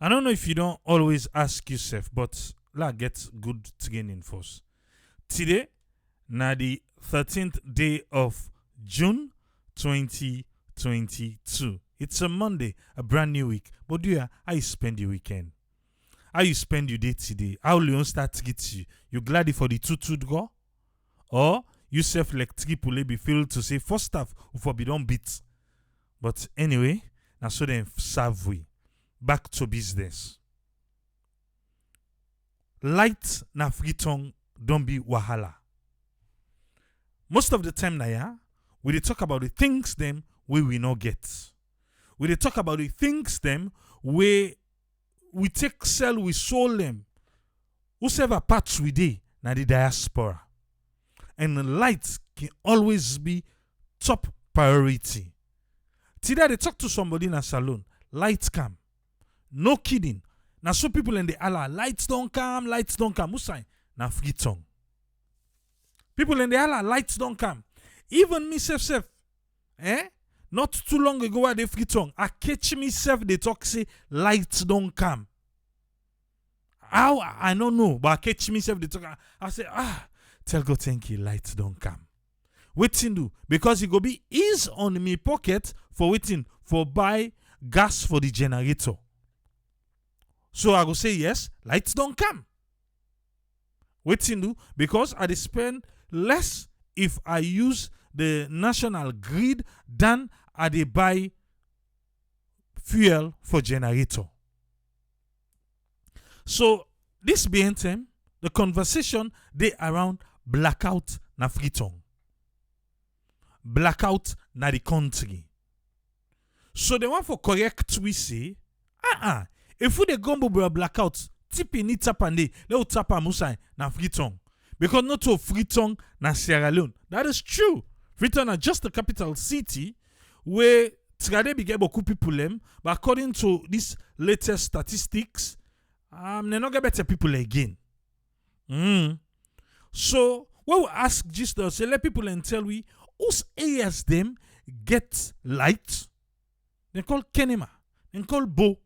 I don't know if you don't always ask yourself, but let's get good training first. Today, na the 13th day of June 2022. It's a Monday, a brand new week. But do you, how you spend your weekend? How you spend your day today? How Leone start to get you? You glad for the 2-2 go? Or you self like triple be filled to say first half for be don't beat. But anyway, now so then serve we. Back to business. Light na Freetown don't be wahala. Most of the time na ya, we dey talk about the things them we not get. We dey talk about the things them where we take sell, we sold them. Whosoever parts we dey na the diaspora. And the light can always be top priority. Today they talk to somebody in a salon, lights come. No kidding. Now some people in the Allah, lights don't come. Musai, na Freetown. People in the Allah, lights don't come. Even me self, not too long ago at the Freetown, I catch myself, they talk say, lights don't come. How? I don't know, but I catch myself, they talk, I say, tell God thank you, lights don't come. Waiting do, because it go be ease on me pocket for waiting, for buy gas for the generator. So I go say yes, lights don't come. Waiting do, because I dey spend less if I use the national grid than I dey buy fuel for generator. So this being time, the conversation they around blackout na Freetown. Blackout na the country. So they want for correct we say, if we dey gumbo blackout, tipi ni tapande, le tapa musai na Freetown. Because not to Freetown na Sierra Leone. That is true. Freetown is just the capital city where trade be get beaucoup people them, but according to this latest statistics, they not get better people again. So what we ask just say let people and tell we whose areas them get light. They call Kenema, they call Bo.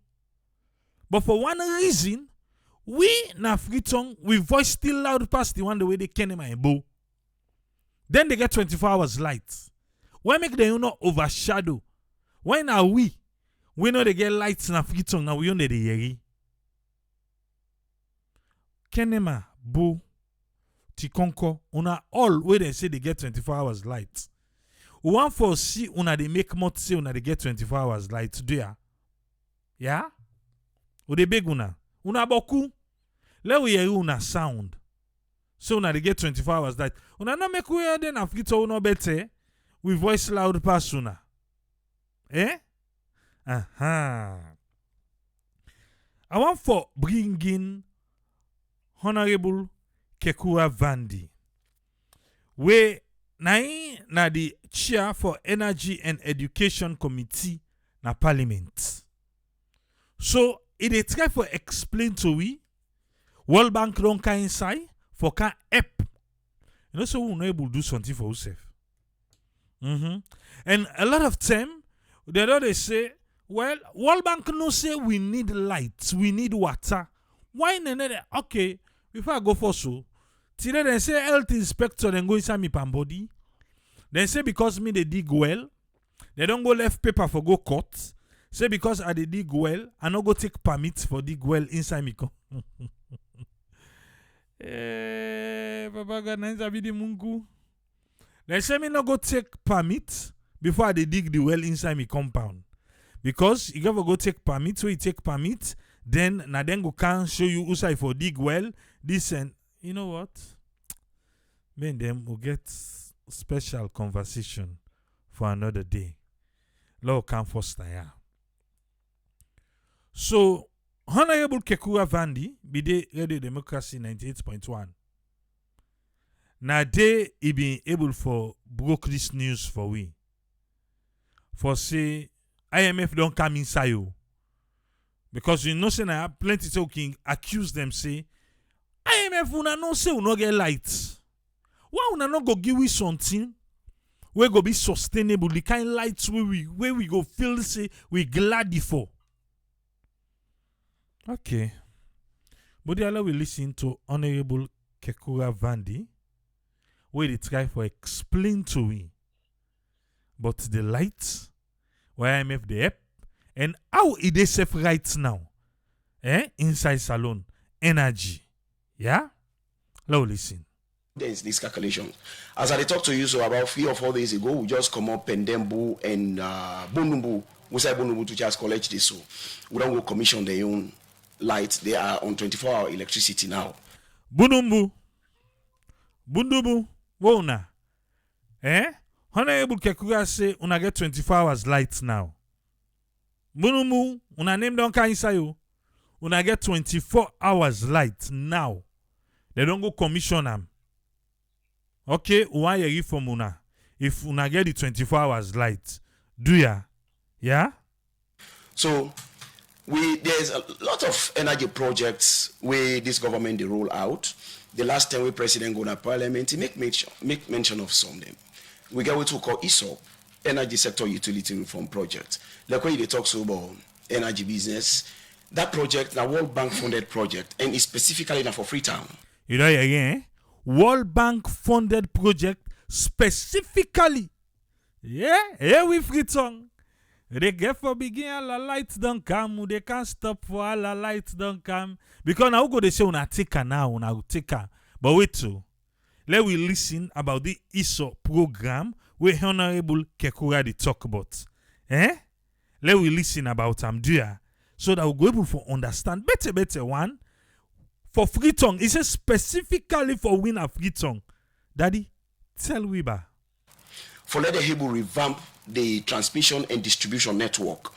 But for one reason, we na Freetown, we voice still loud past the one the way they Kenema and Bo. Then they get 24 hours light. Why make them not overshadow? Why now we know they get lights na Freetown, now we only the yeri. Kenema, Bo, Tikonko, una all where they say they get 24 hours light. One for see una they make more say una they get 24 hours light. Do ya? Yeah? Ou they big una boku. Let we hear una sound. So una they get 24 hours light. Una no make we hear then after no better. We voice loud pass una. I want for bringing Honorable Kekua Vandi. We na the chair for Energy and Education Committee na Parliament. So it is try for explain to we World Bank don't can inside for can help. You know, so we not able to do something for ourselves. And a lot of time they say, well, World Bank no say we need lights, we need water. Why not? Okay, before I go for so, today they say health inspector then go inside me pan body. They say because me they dig well, they don't go left paper for go court. Say because I dey dig well, I no go take permit for dig well inside me. Papa God na insabi di mungu. They say me no go take permit before I dey dig the well inside me compound. Because you ever go take permit, so you take permit, then na then go can show you who say for dig well, this and you know what? Me and them will get special conversation for another day. Lord can foster ya. So, Honorable Kekua Vandi, Bide Radio Democracy 98.1. Now, they been able for broke this news for we. For say, IMF don't come inside you. Because you know, say, I have plenty talking, accuse them, say, IMF una no say we no get lights. Why una no go give we something where go be sustainable, the kind lights where we go feel say we glad for. Okay. But the we listen to Honorable Kekura Vandi, where they try for explain to me but the lights, where IMF the app, and how it is safe right now. Inside salon, energy. Yeah? Now listen. There's this calculation. As I talked to you, so about 3 or 4 days ago, we just come up Pendembu and Bonumbu. We say Bonumbu to just collect this. So we don't go commission their own lights. They are on 24-hour electricity now. Bunumbu. Wona. Honorable Kekura say una get 24 hours lights now. Bunumbu, una name don't can you. Una get 24 hours lights now. They don't go commission them. Okay, why you from una? If una get the 24 hours light, do ya? Yeah? So there's a lot of energy projects where this government they roll out. The last time we president go to parliament, he make mention of some of them. We get what we call ESOP, Energy Sector Utility Reform Project. Like when they talk so about energy business, that project, the World Bank funded project, and it's specifically for Freetown. You know again, World Bank funded project specifically. Yeah, here we Freetown. They get for begin all the lights don't come. They can't stop for all the lights don't come. Because now go they say una take her now, una take her. But wait too. Let we listen about the ISO program where Honorable Kekura they talk about. Let we listen about Amduya so that we'll go able to understand better one. For Freetown, it says specifically for winner Freetown. Daddy, tell Weber. For let the able revamp the transmission and distribution network.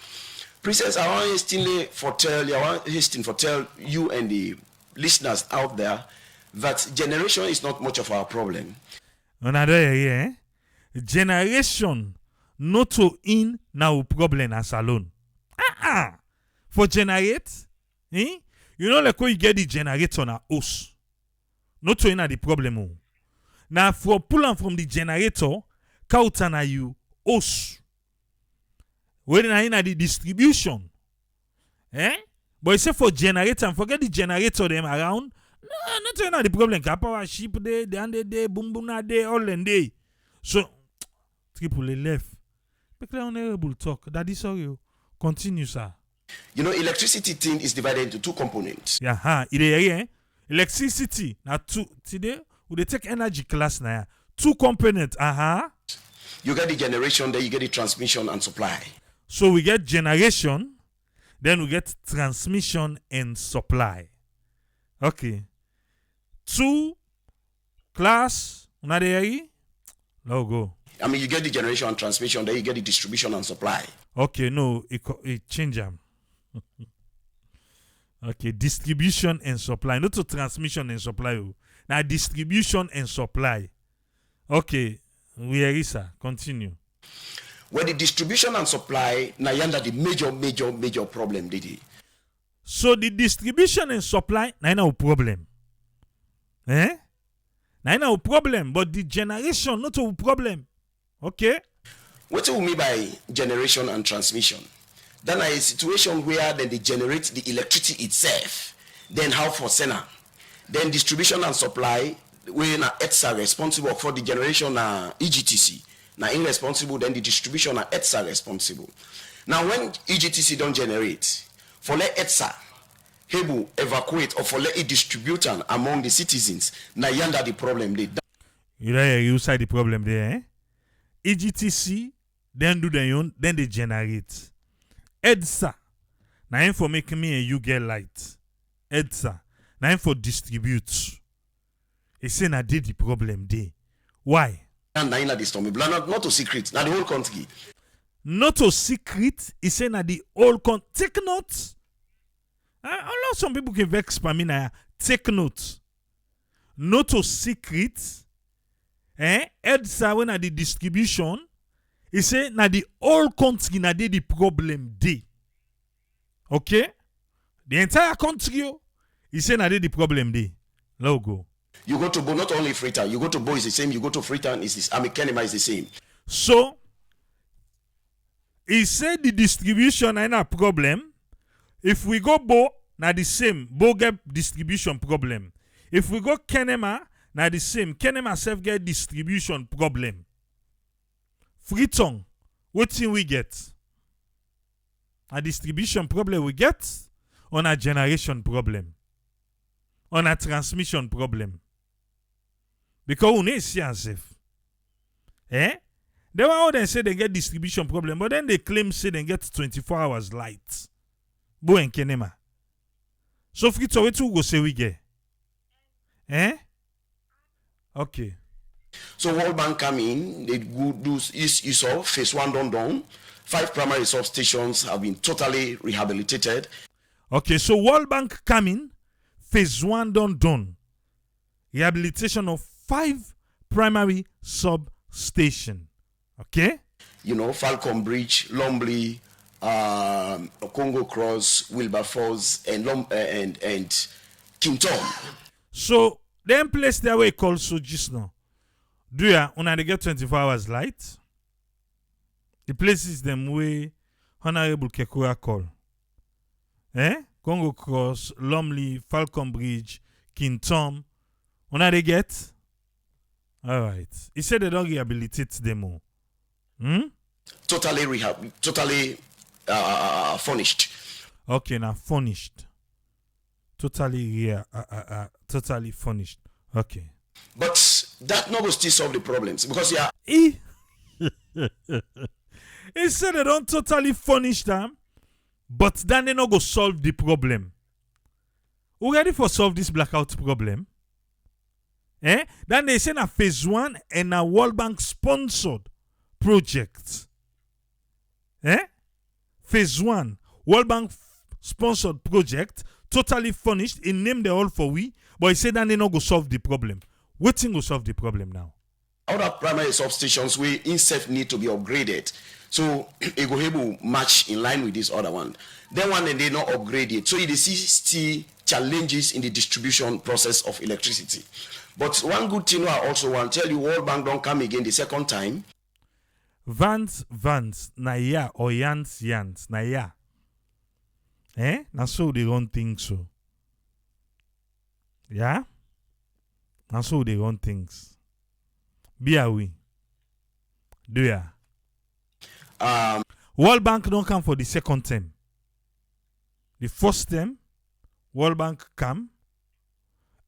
Princess, I want to tell you and the listeners out there that generation is not much of our problem. Another generation not to in now problem as alone. For generate, you know like when you get the generator na house. Not to in the problem. Now for pulling from the generator, count na you house. When in the distribution. But you say for generator and forget the generator them around. No, not to the problem. Power ship day, the end day, boom boom day, all in day. So triple left. Make the honorable talk. Daddy sorry. Continue, sir. You know, electricity thing is divided into 2 components. Yeah, electricity. Now today we they take energy class now. 2 components. You get the generation, then you get the transmission and supply. So we get generation, then we get transmission and supply. Okay. 2 class. Let's go. I mean, you get the generation and transmission, then you get the distribution and supply. Okay, no, it change them. Okay, distribution and supply. Not to transmission and supply. Now distribution and supply. Okay, we are sir. Continue. Where the distribution and supply, now yonder the major problem, Didi. So the distribution and supply, now no problem. Now no problem, but the generation not a problem. Okay. What do we mean by generation and transmission? Then a situation where then they generate the electricity itself. Then how for Sena? Then distribution and supply, where na ETSA responsible for the generation na EGTC. Now irresponsible, then the distribution na ETSA responsible. Now when EGTC don't generate, for let ETSA able evacuate or for let it distribute among the citizens, now yonder the problem they. You say the problem there, EGTC then do their own, then they generate. EDSA, now for make me and you get light. EDSA, now for distribute. It say na did the problem there. Why? And na this stormy not a secret. Now the whole country. Not a secret. It say na the whole country. Take notes. I know some people can vex for me now. Take notes. Not a secret. EDSA when na the distribution. He say na the whole country na the problem dey. Okay? The entire country, he say na the problem dey. Let's go. You go to Bo, not only Freetown. You go to Bo is the same. You go to Freetown is this. I mean, Kenema is the same. So, he said the distribution ain't a problem. If we go Bo, na the same. Both get distribution problem. If we go Kenema, na the same. Kenema self get distribution problem. Freetown, wetin we get? A distribution problem we get, on a generation problem, on a transmission problem. Because we need see ourselves. Eh? They were all they say they get distribution problem, but then they claim say they get 24 hours light. Bo en Kenema. So Freetown, wetin we go say we get? Eh? Okay. So World Bank come in, they go do you saw phase 1 done. 5 primary substations have been totally rehabilitated. Okay, so World Bank coming, phase 1 done. Rehabilitation of 5 primary substation. Okay? You know, Falcon Bridge, Lumley, Congo Cross, Wilberforce, and King Tom. So, them place their way called Sojis now. Do ya, una they get 24 hours light? The places them way Honorable Kekura call. Congo Cross, Lumley, Falcon Bridge, King Tom. Una they get? Alright. He said they don't rehabilitate them all. Totally furnished. Okay, now furnished. Totally furnished. Okay. But that not will still solve the problems because He said they don't totally furnish them, but then they not go solve the problem. We ready for solve this blackout problem? Then they say na phase 1 and a World Bank sponsored project. Phase 1, World Bank sponsored project, totally furnished, in name the all for we, but he said that they not go solve the problem. What thing will solve the problem now? Other primary substations we instead need to be upgraded. So it go able match in line with this other one. Then one and they not upgrade it. So you see still challenges in the distribution process of electricity. But one good thing I also want to tell you, World Bank don't come again the second time. Vans, na ya, or yans, na ya. Na so they run things so. Yeah? Na so they run things. Be a we. Do ya? World Bank don't come for the second term. The first term, World Bank come,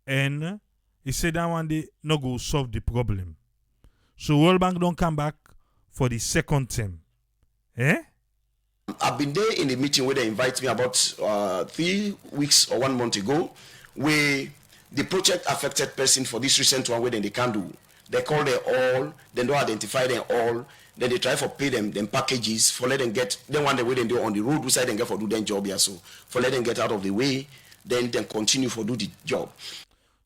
and he said that one day no go solve the problem. So World Bank don't come back for the second term. I've been there in the meeting where they invite me about 3 weeks or 1 month ago, where the project affected person for this recent one where they can't do. They call them all, they don't identify them all, then they try for pay them packages for let them get, then one the way they do on the road, which side they get for do their job here, so for let them get out of the way, then continue for do the job.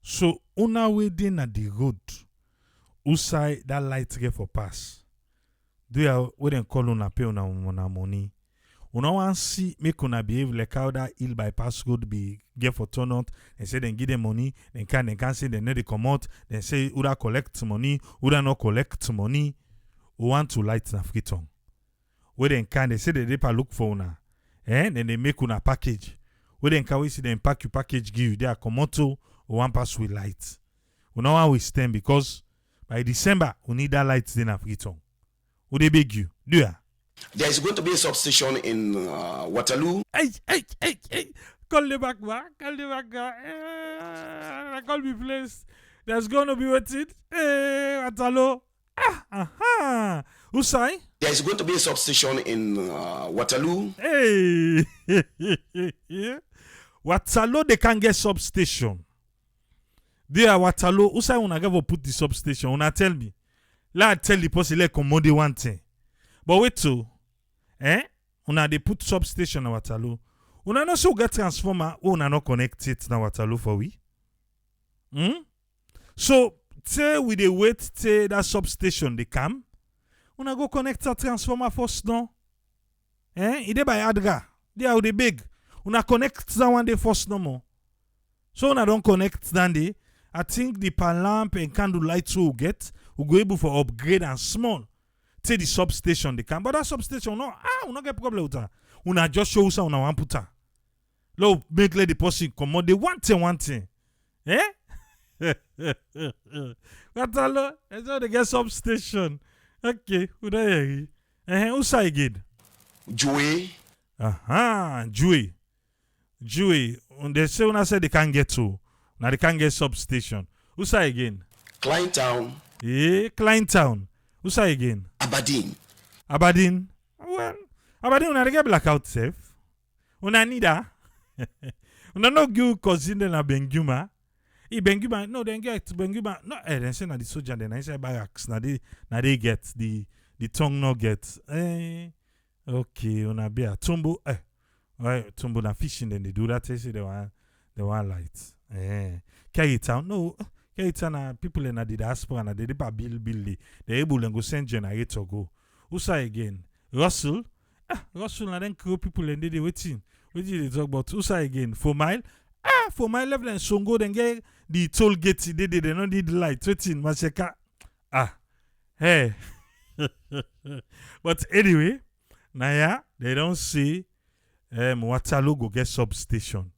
So una way then at the road, usai that light get for pass. Do you where they call una pay una money? Una want see make una behave like how that hill bypass road be get for turn out and say then give them money, then can say they need to come out, then say Uda collect money, Uda not collect money. We want to light na Freetown. Where they can they say they look for una. Then they make una package. Where they can we see them pack you package give you there come out to one pass with light. We know how we stand because by December we need that light then na Freetown. Would they beg you? Do ya? There is going to be a substation in Waterloo. Hey. Call the back. Call me place. There's going to be waiting. Hey, Waterloo. Usai? There is going to be a substation in Waterloo. Hey. Waterloo, they can get substation. There, Waterloo. Usai, una go put the substation. Una tell me. Let tell the person like commode one thing. But wait to, una they put substation na Waterloo. Una no so get transformer, una no connect it na Waterloo for we. So say we dey wait till that substation they come. Una go connect that transformer first no. Ide by Adga. They are the big. Una connect that one day first no more. So una don't connect that day. I think the pan lamp and candle lights will get. We go able for upgrade and small. Take the substation they can. But that substation, no, we not get problem with that. Una just show us una want put her. Lo, make let the person come on. They one thing. Eh? Katalo, that's how they get substation. Okay, who da hear? Who say again? Joey. Joey. They say when I say they can't get to. Now they can't get substation. Who say again? Kleintown. Kleintown. Who say again? Aberdeen. Well, Aberdeen, when they get blackout safe. When I need that. When I no give cousin na Benguma. Benguma, no, they get Benguma. No, they say na the soldier, then I say barracks. Now they get the tongue no get. Okay, on a beer. Tumbo, right, Tumbo na fishing, then they do that. They say they want lights. Freetown, no. Freetown, people in the diaspora, and they build. They're able to go send generator go. Who say again? Russell, and then crew people and they waiting. What did they talk about? Who say again? 4 Mile? 4 Mile level and Songo, then get the toll gate. They don't need light. Waiting, Macheka. Hey. But anyway, Naya, they don't say Waterloo go get substation.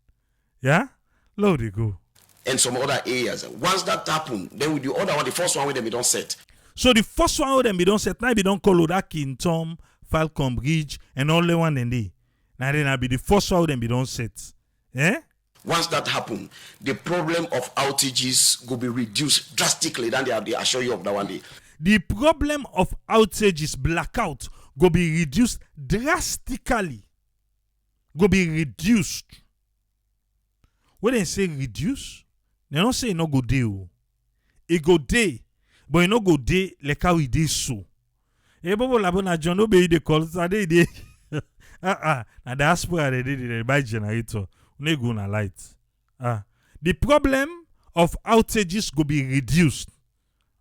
Yeah? Low they go. And some other areas. Once that happen, then with the other one, the first one with them, we don't set. So the first one with them, we don't set. Now we don't call that in Tom, Falcon Bridge, and all the one and they. Now then, I'll be the first one with them, we don't set. Once that happen, the problem of outages will be reduced drastically. Then they assure you of that one day. The problem of outages, blackout, will be reduced drastically. Go be reduced. When they say reduce, they don't say it no go day. It go day, but it no go day like how it is so. Bobo labona John obey the calls. Are they? Na diaspora they buy generator. No go na light. The problem of outages go be reduced.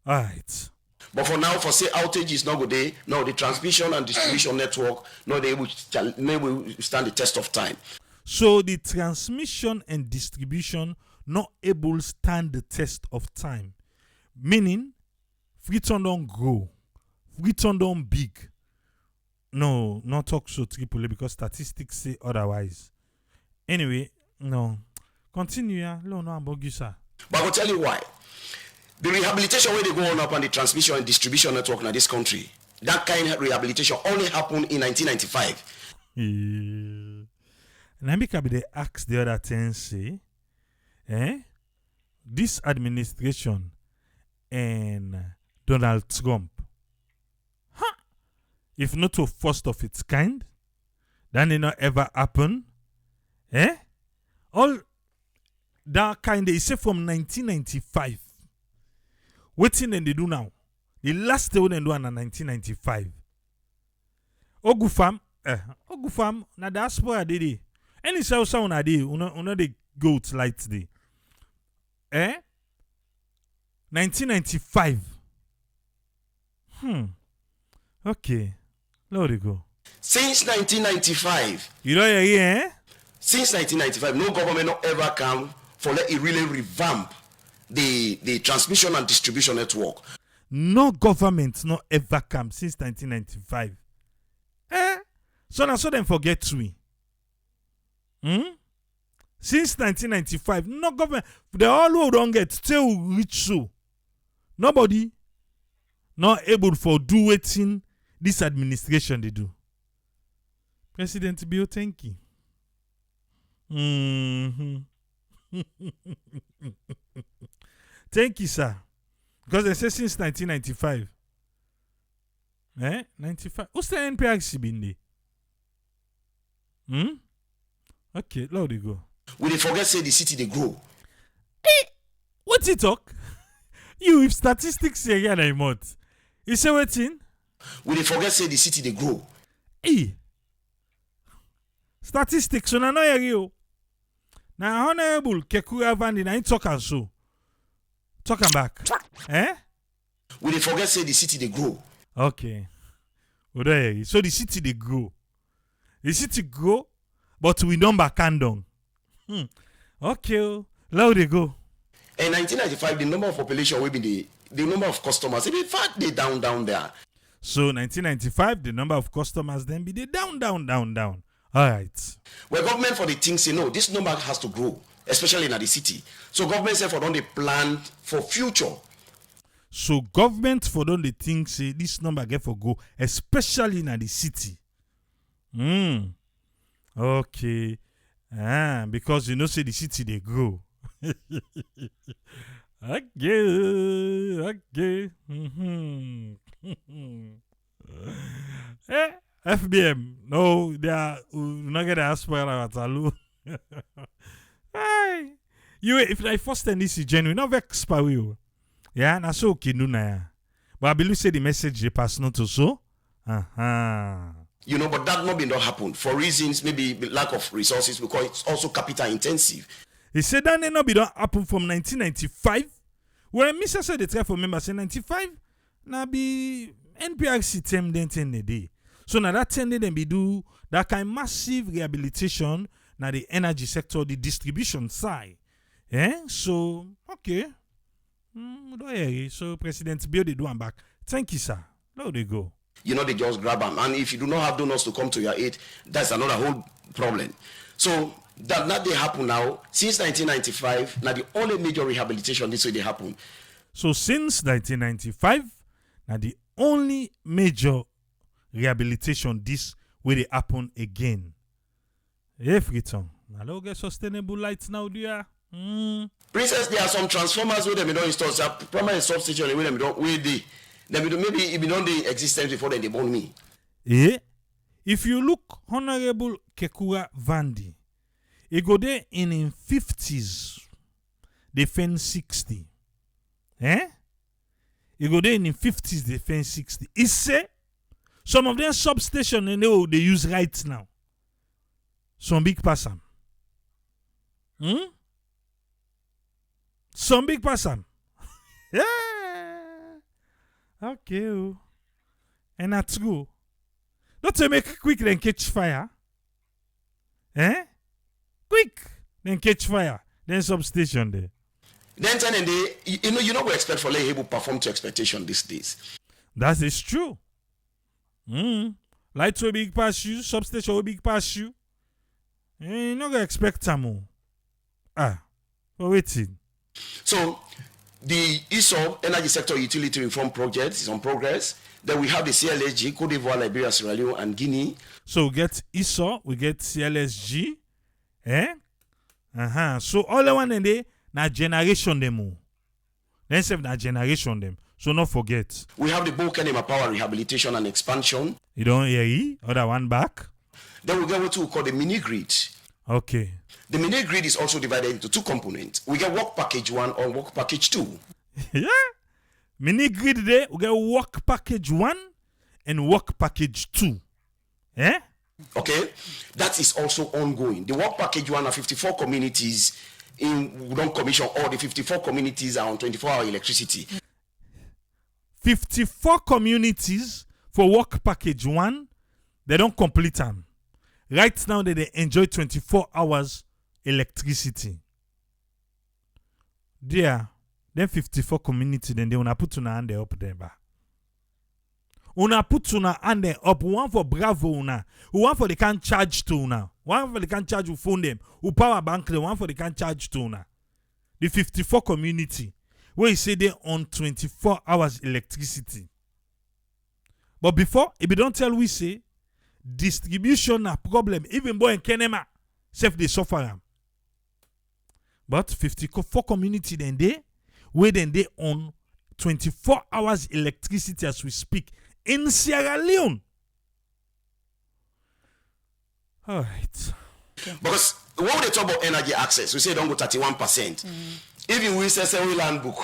Alright. But for now, for say outage is not good day. No, the transmission and distribution network, no, they will stand the test of time. So the transmission and distribution not able to stand the test of time. Meaning, Freetown don't grow. Freetown don't big. No, not talk so Tripoli because statistics say otherwise. Anyway, no. Continue, yeah. No, I'm bogus. But I'll tell you why. The rehabilitation where they go on up on the transmission and distribution network in this country, that kind of rehabilitation only happened in 1995. And I make they ask the other thing, say, this administration and Donald Trump, if not a first of its kind, then it not ever happen, all that kind they say from 1995. What thing they do now? The last thing they do in 1995. Ogufam, na diaspora they. Any South Sound are they? Una they go to light day. 1995. Okay. There we go. Since 1995. You know yeah? Since 1995, no government not ever come for let it really revamp the transmission and distribution network. No government not ever come since 1995. So now so them forget we. Since 1995, no government. They all who don't get still rich so. Nobody not able for do waiting this administration they do. President Bio, thank you. Thank you, sir. Because they say since 1995. 95. What's the NPRC been there? Okay, now they go. We they forget say the city they grow. What's it talk? You if statistics say again a month. You say what in? We they forget say the city they grow. Statistics so na no you. Now honorable Kekura Vandi na talk and so. Talking back. We they forget say the city they grow. Okay. So the city they grow. The city grow, but we number can down. Okay. Now they go. In 1995, the number of population will be the number of customers. In fact, they down there. So 1995, the number of customers then be the down. All right. Where government for the things say no, this number has to grow, especially in the city. So government say for don't they plan for future. So government for don dey think say this number get for go, especially in the city. Okay. Because you know say the city they grow. Okay. FBM. No, they are not get aspire at all. Hey. You if I first and this is genuine, not vex pa we. Yeah, na so okay no na ya. But I believe say the message they pass not to so. You know, but that not happen for reasons maybe lack of resources because it's also capital intensive. He said that may not be don't happen from 1995. When Mr. said the try for members say 95, na be NPRC term then 10 a day. So now that 10 day then be do that kind of massive rehabilitation na the energy sector, the distribution side. So okay. So President Bill they do am back. Thank you, sir. There they go. You know, they just grab them. And if you do not have donors to come to your aid, that's another whole problem. So that they happen now. Since 1995, now the only major rehabilitation this way they happen. So since 1995, now the only major rehabilitation this way they happen again. Freetown. Now look get sustainable lights now, dear. Princess, there are some transformers where they don't install. So primary substation where they don't maybe if you don't they existence before then they born me. If you look Honorable Kekura Vandi, he go there in 50s, they fend 60. He go there in 50s, they fend 60. He say some of them substation they use right now. Some big person. Some big person. Yeah. Okay. And that's good. Don't you make quick then catch fire? Quick then catch fire. Then substation there. Then you know we expect for able to perform to expectation these days. That is true. Lights will big pass you, substation will big pass you. You not gonna expect some more. For waiting. So the ESOP Energy Sector Utility Reform Project is on progress. Then we have the CLSG, Cote d'Ivoire, Liberia, Sierra Leone, and Guinea. So we get ESOP, we get CLSG. So all the one in there, na generation them. Then save na generation them. So not forget. We have the Bokenema Power Rehabilitation and Expansion. You don't hear it? Other one back. Then we get what we call the mini grid. Okay. The mini grid is also divided into two components. We get work package 1 or work package 2. Yeah. Mini grid there, we get work package 1 and work package 2. Okay. That is also ongoing. The work package 1 are 54 communities in don't commission. All the 54 communities are on 24-hour electricity. 54 communities for work package 1, they don't complete them. Right now, they enjoy 24 hours electricity. There, then 54 community, then they wanna put una hand up there. Una put una hand up. One for Bravo una. One for they can charge to una. One for they can charge you phone them. Who power bank them. One for they can charge to una. The 54 community where you say they on 24 hours electricity. But before, if you don't tell we say distribution a problem, even boy in Kenema, self they suffer. But 54 community then they where then they on 24 hours electricity as we speak in Sierra Leone. All right. Because when we talk about energy access, we say don't go 31%. Even we say we land book,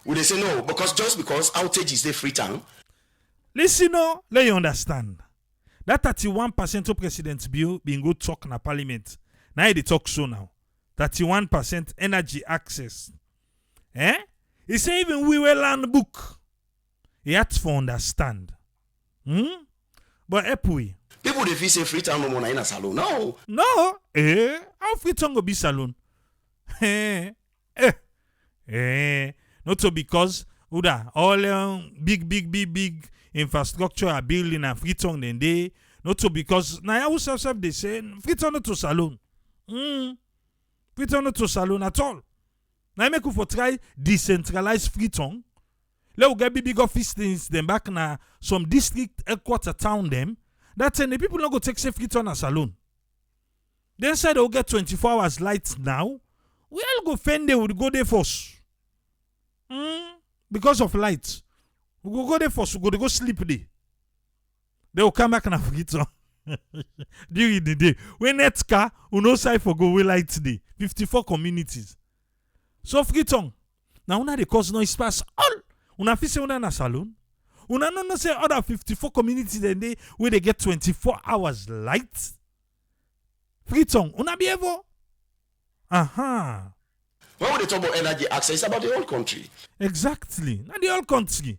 we they say no, because outage is the Freetown. Listen, no, let you understand. That 31% of President Bill being go talk in a parliament. Now they talk so now. 31% energy access. He say even we will land book. He had to understand. But epui. People they feel say Freetown no more in a salon. No. No. How Freetown go be salon? Not so because all big infrastructure are building and Freetown then they Not to because now who self they say Freetown not to saloon. Freetown not to saloon at all. Now make for try decentralize Freetown. Let we get big office things them back na some district headquarter town them. That's the people not go take say Freetown as saloon. They said they'll get 24 hours lights now. We all go fend they would go there first. Because of lights. We go there first, we go sleep there. They will come back and Freetown during the day. When net car, we no side for go away lights day. 54 communities. So Freetown. Now una they cause noise pass all. Una fi say una na saloon. Una no say other 54 communities then they where they get 24 hours lights. Freetown, una be ever? When we talk about energy access, it's about the whole country. Exactly. Not the whole country.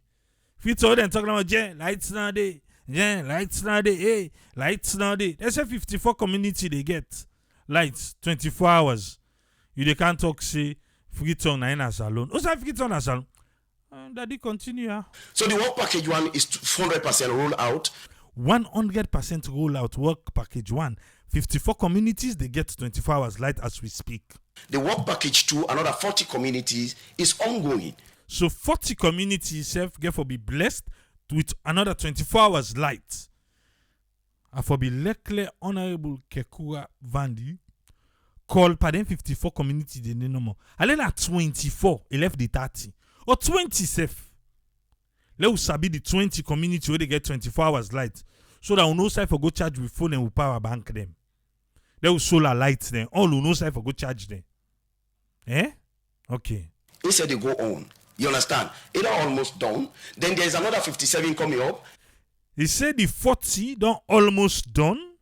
Freetown then talking about lights now day. Lights now day. Hey, lights now day. They say 54 community they get lights 24 hours. You they can't talk say Freetown na in a salon. Who's that Freetown a salon? Daddy continue. So the work package 1 is 100% roll out. 100% roll out work package 1. 54 communities, they get 24 hours light as we speak. The work package 2, another 40 communities, is ongoing. So 40 communities self get for be blessed with another 24 hours light. And for be Lekle Honorable Kekura Vandi call pardon 54 communities they no more. Allen at 24, he left the 30. Or 20 safe. Let us sabi the 20 community where they get 24 hours light. So that we know side for go charge with phone and we power bank them. They will solar lights then. All who know side for go charge them. Okay. He said they go on. You understand? It are almost done. Then there's another 57 coming up. He said the 40 done almost done.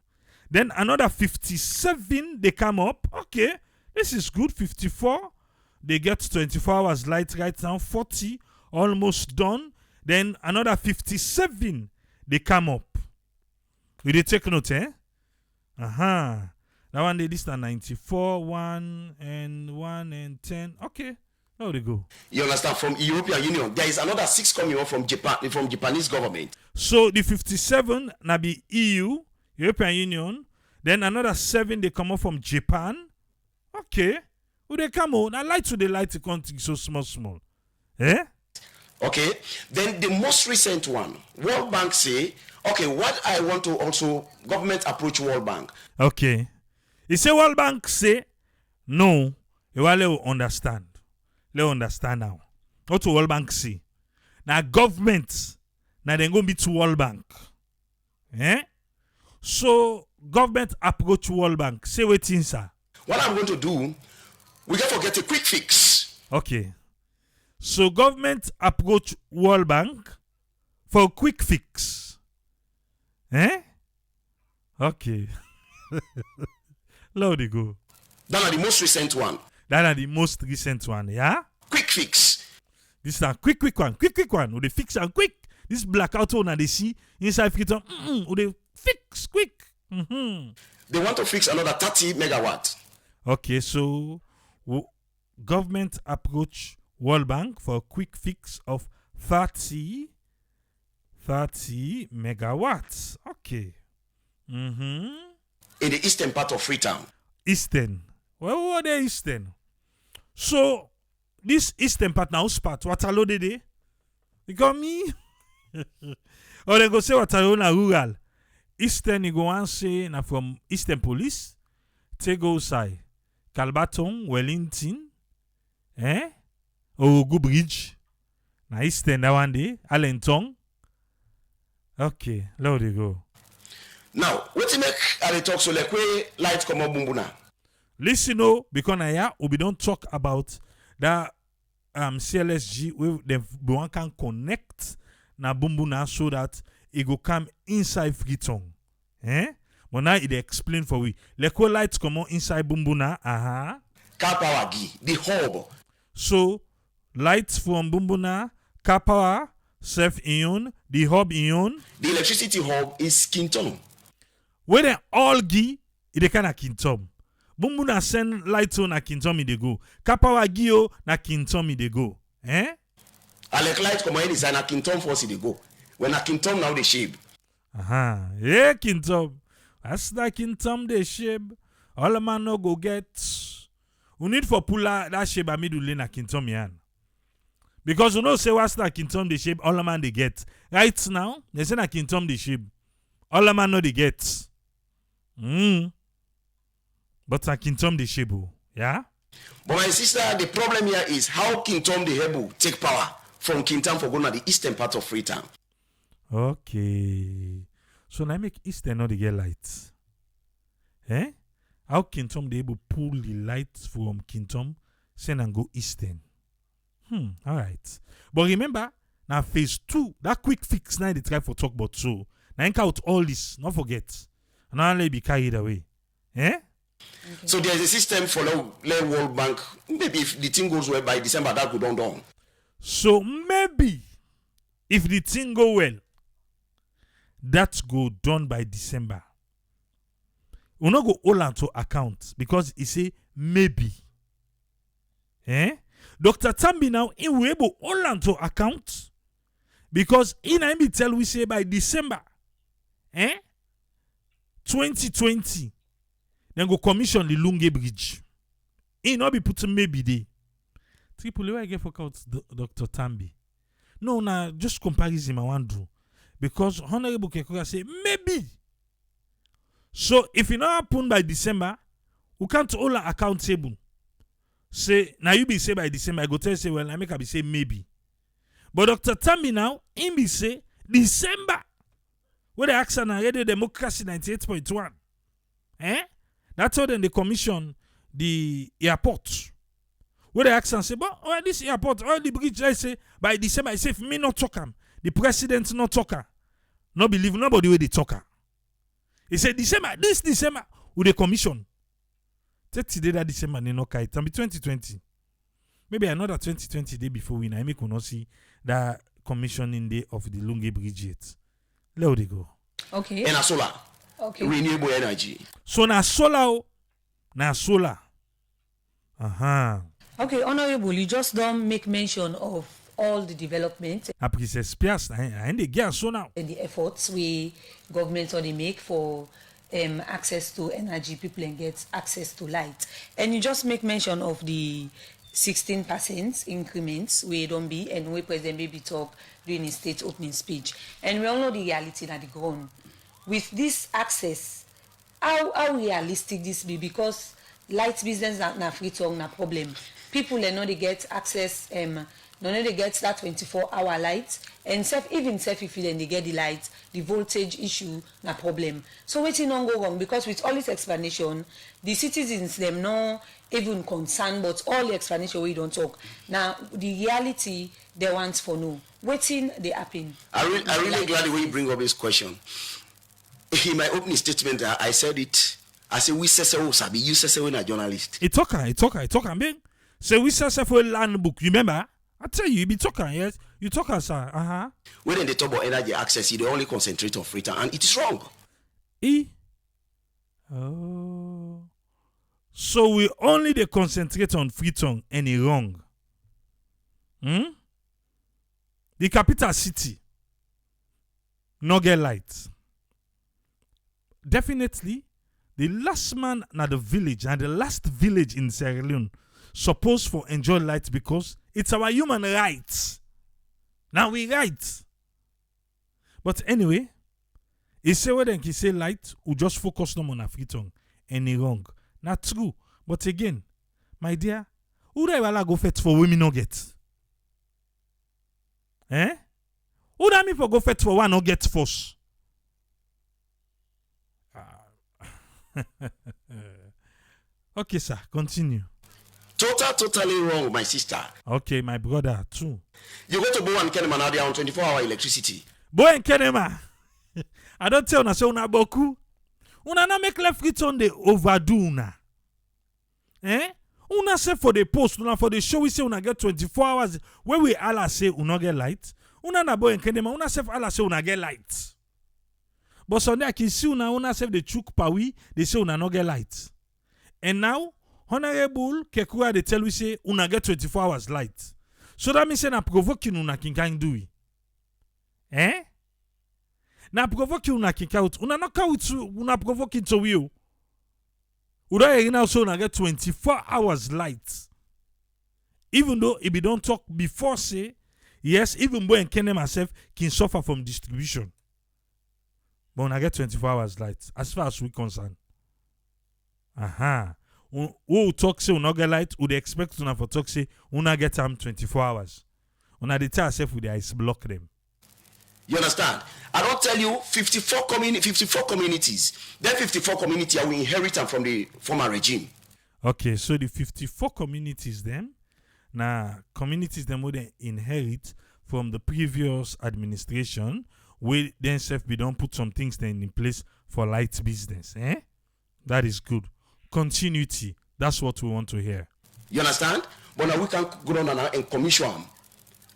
Then another 57 they come up. Okay. This is good. 54. They get 24 hours light right now. 40 almost done. Then another 57 they come up. Will they take note, That one they list 94, 1 and 10. Okay. There they go. You understand? From European Union. There is another 6 coming up from Japan, from Japanese government. So the 57 na be EU, European Union. Then another 7 they come up from Japan. Okay. Will they come out? I like to the light country so small. Okay. Then the most recent one, World Bank say, okay, what I want to also government approach World Bank. Okay. He say World Bank say no. You will understand. Let understand now. What World Bank say? Now government now they go be to World Bank. So government approach World Bank. Say what things sir. What I'm going to do, we got to get a quick fix. Okay. So government approach World Bank for a quick fix. Okay. Loud they go. That are the most recent one. That are the most recent one, yeah? Quick fix. This is a quick one. Quick one. Would they fix and quick? This blackout one they see inside Freetown. Would they fix quick? They want to fix another 30 megawatt. Okay, so government approach World Bank for a quick fix of 30 megawatts. Okay. In the eastern part of Freetown. Eastern. Well, what are eastern? So, this eastern part now, part, what are they? You got me? Or they go say what are na rural. Eastern, you go and say, na from Eastern Police, take go side. Calbaton, Wellington, Ogu Bridge, na Eastern that one day, Allenton. Okay, there they go. Now, what you make at the talk so like where light come up bumbuna? Listen, because we don't talk about that CLSG where one can connect na bumbuna so that it go come inside Freetown. But now it explain for we. Like where lights come on inside bumbuna, Car power the hub. So lights from bumbuna, car power, self-ion, the hub ion. The electricity hub is Kinton. When they all it can a Kintom. Bumbuna send lights on a Kintom they go. Kapawa Gio na Kintom they go. Alec light come in is na Kintom force they go. When a Kintom now they shape. Yeah, Kintom. That's like Kintom the shape. All a man no go get. We need for pulla that shape a middle lane a Kintom yan. Because you know say what's that Kintom the shape all a man they get. Right now, they say na Kintom the shape. All a man know they get. But a Kintom the shape, yeah? But my sister, the problem here is how King Tom the Hebu take power from King Tom for going to the eastern part of Freetown. Okay. So now make eastern not the get lights. Eh? How King Tom the able pull the lights from King Tom, send and go eastern. All right. But remember, now phase 2, that quick fix now they try for talk about so. Now out all this, not forget. And now let be carried away. Eh? Okay. So there's a system for the World Bank. Maybe if the thing goes well by December, that could done. So maybe if the thing go well, that go done by December. We not go all onto account because he say maybe. Eh? Dr. Tambi now he will able all onto account because in I tell we say by December, 2020. Then go commission the Lunge Bridge. He not be putting maybe there. Triple I get for out Dr. Tambi. No, just comparison I want to do. Because Honorable Kekura say maybe. So if it not happen by December, we can't all accountable. Say now you be say by December, I go tell you say well I make I be say maybe. But Dr. Tambi now, him be say December. Where the action Radio Democracy 98.1. That's how then they commission the airport. Where the accent say, but this airport, all the bridge, I say, by December, I say, if me not talk the president not talker. No believe nobody with the talker. He said, this December, with the commission. 30 days that December, they no kite. It be 2020. Maybe another 2020 day before we I make not see that commissioning day of the Lunge Bridge yet. Let they go. Okay. And a solar. Okay. Renewable energy. So na solar. Okay, Honorable, you just don't make mention of all the development and the efforts we government or they make for access to energy, people and get access to light. And you just make mention of the 16% increments we don't be and we President Baby talk during his state opening speech. And we all know the reality that the ground. With this access, how realistic this be? Because light business na Freetown na problem. People are not they get access, they get that 24-hour light, and even if then they get the light, the voltage issue na problem. So waiting not go wrong because with all this explanation, the citizens them not even concerned, but all the explanation we don't talk. Now the reality they want for no. Waiting they happen. I really glad the way you bring up this question. In my opening statement, I said it. I said, we say Sabi, you say when a journalist. It's talking, man. So we say for a land book. You remember? I tell you be talking, yes. You talking, sir. When they talk about energy access, they only concentrate on Freetown, and it is wrong. Oh. So we only they concentrate on Freetown and it's wrong. The capital city no get light. Definitely, the last man na the village and the last village in Sierra Leone supposed for enjoy light because it's our human rights. Now we right. But anyway, he say when he say light, we just focus on a Freetown and it's wrong. Not true. But again, my dear, who do I go fetch for women no get? Who do I mean for go fetch for one no get first? Okay, sir, continue. Totally wrong, my sister. Okay, my brother, too. You go to Bo and Kenema now, they are on 24-hour electricity. Bo and Kenema. I don't tell una say una boku. Una na make left Freetown they overdo una. Una say for the post, una for the show we say una get 24 hours. Where we all say una get light. Una na Bo and Kenema, una say all say una get light. But Sunday I can see una say the chuk pawi, they say una no get light. And now, Honorable Kekura they tell we say una get 24 hours light. So that means na provoking una can do it. Na provoke una kick out. Una knock out una provoke into you. Uda hearing also una get 24 hours light. Even though if you don't talk before say, yes, even when Kenya myself can suffer from distribution. But when I get 24 hours light, as far as we concerned. Who talk say una get light, would expect una for talk say una get 24 hours. Una dey tell ourselves with the ice block them. You understand? I don't tell you 54 communities. Then 54 communities are we inherit them from the former regime. Okay, so the 54 communities then, communities them would inherit from the previous administration, where then self be don't put some things then in place for light business. That is good. Continuity. That's what we want to hear. You understand? But now we can go on and commission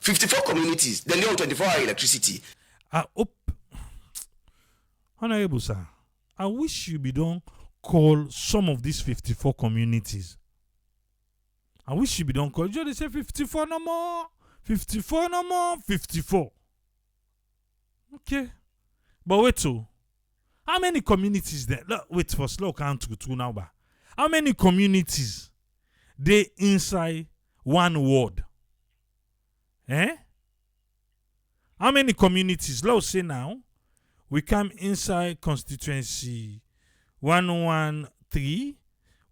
54 communities. Then they on 24-hour electricity. Honorable sir, I wish you be don't call some of these 54 communities. I wish you be don't call. They say 54 no more. 54 no more. 54. Okay. But wait so. How many communities there? Wait for slow count to 2 now. How many communities they inside one ward? How many communities? Let's say now we come inside constituency 113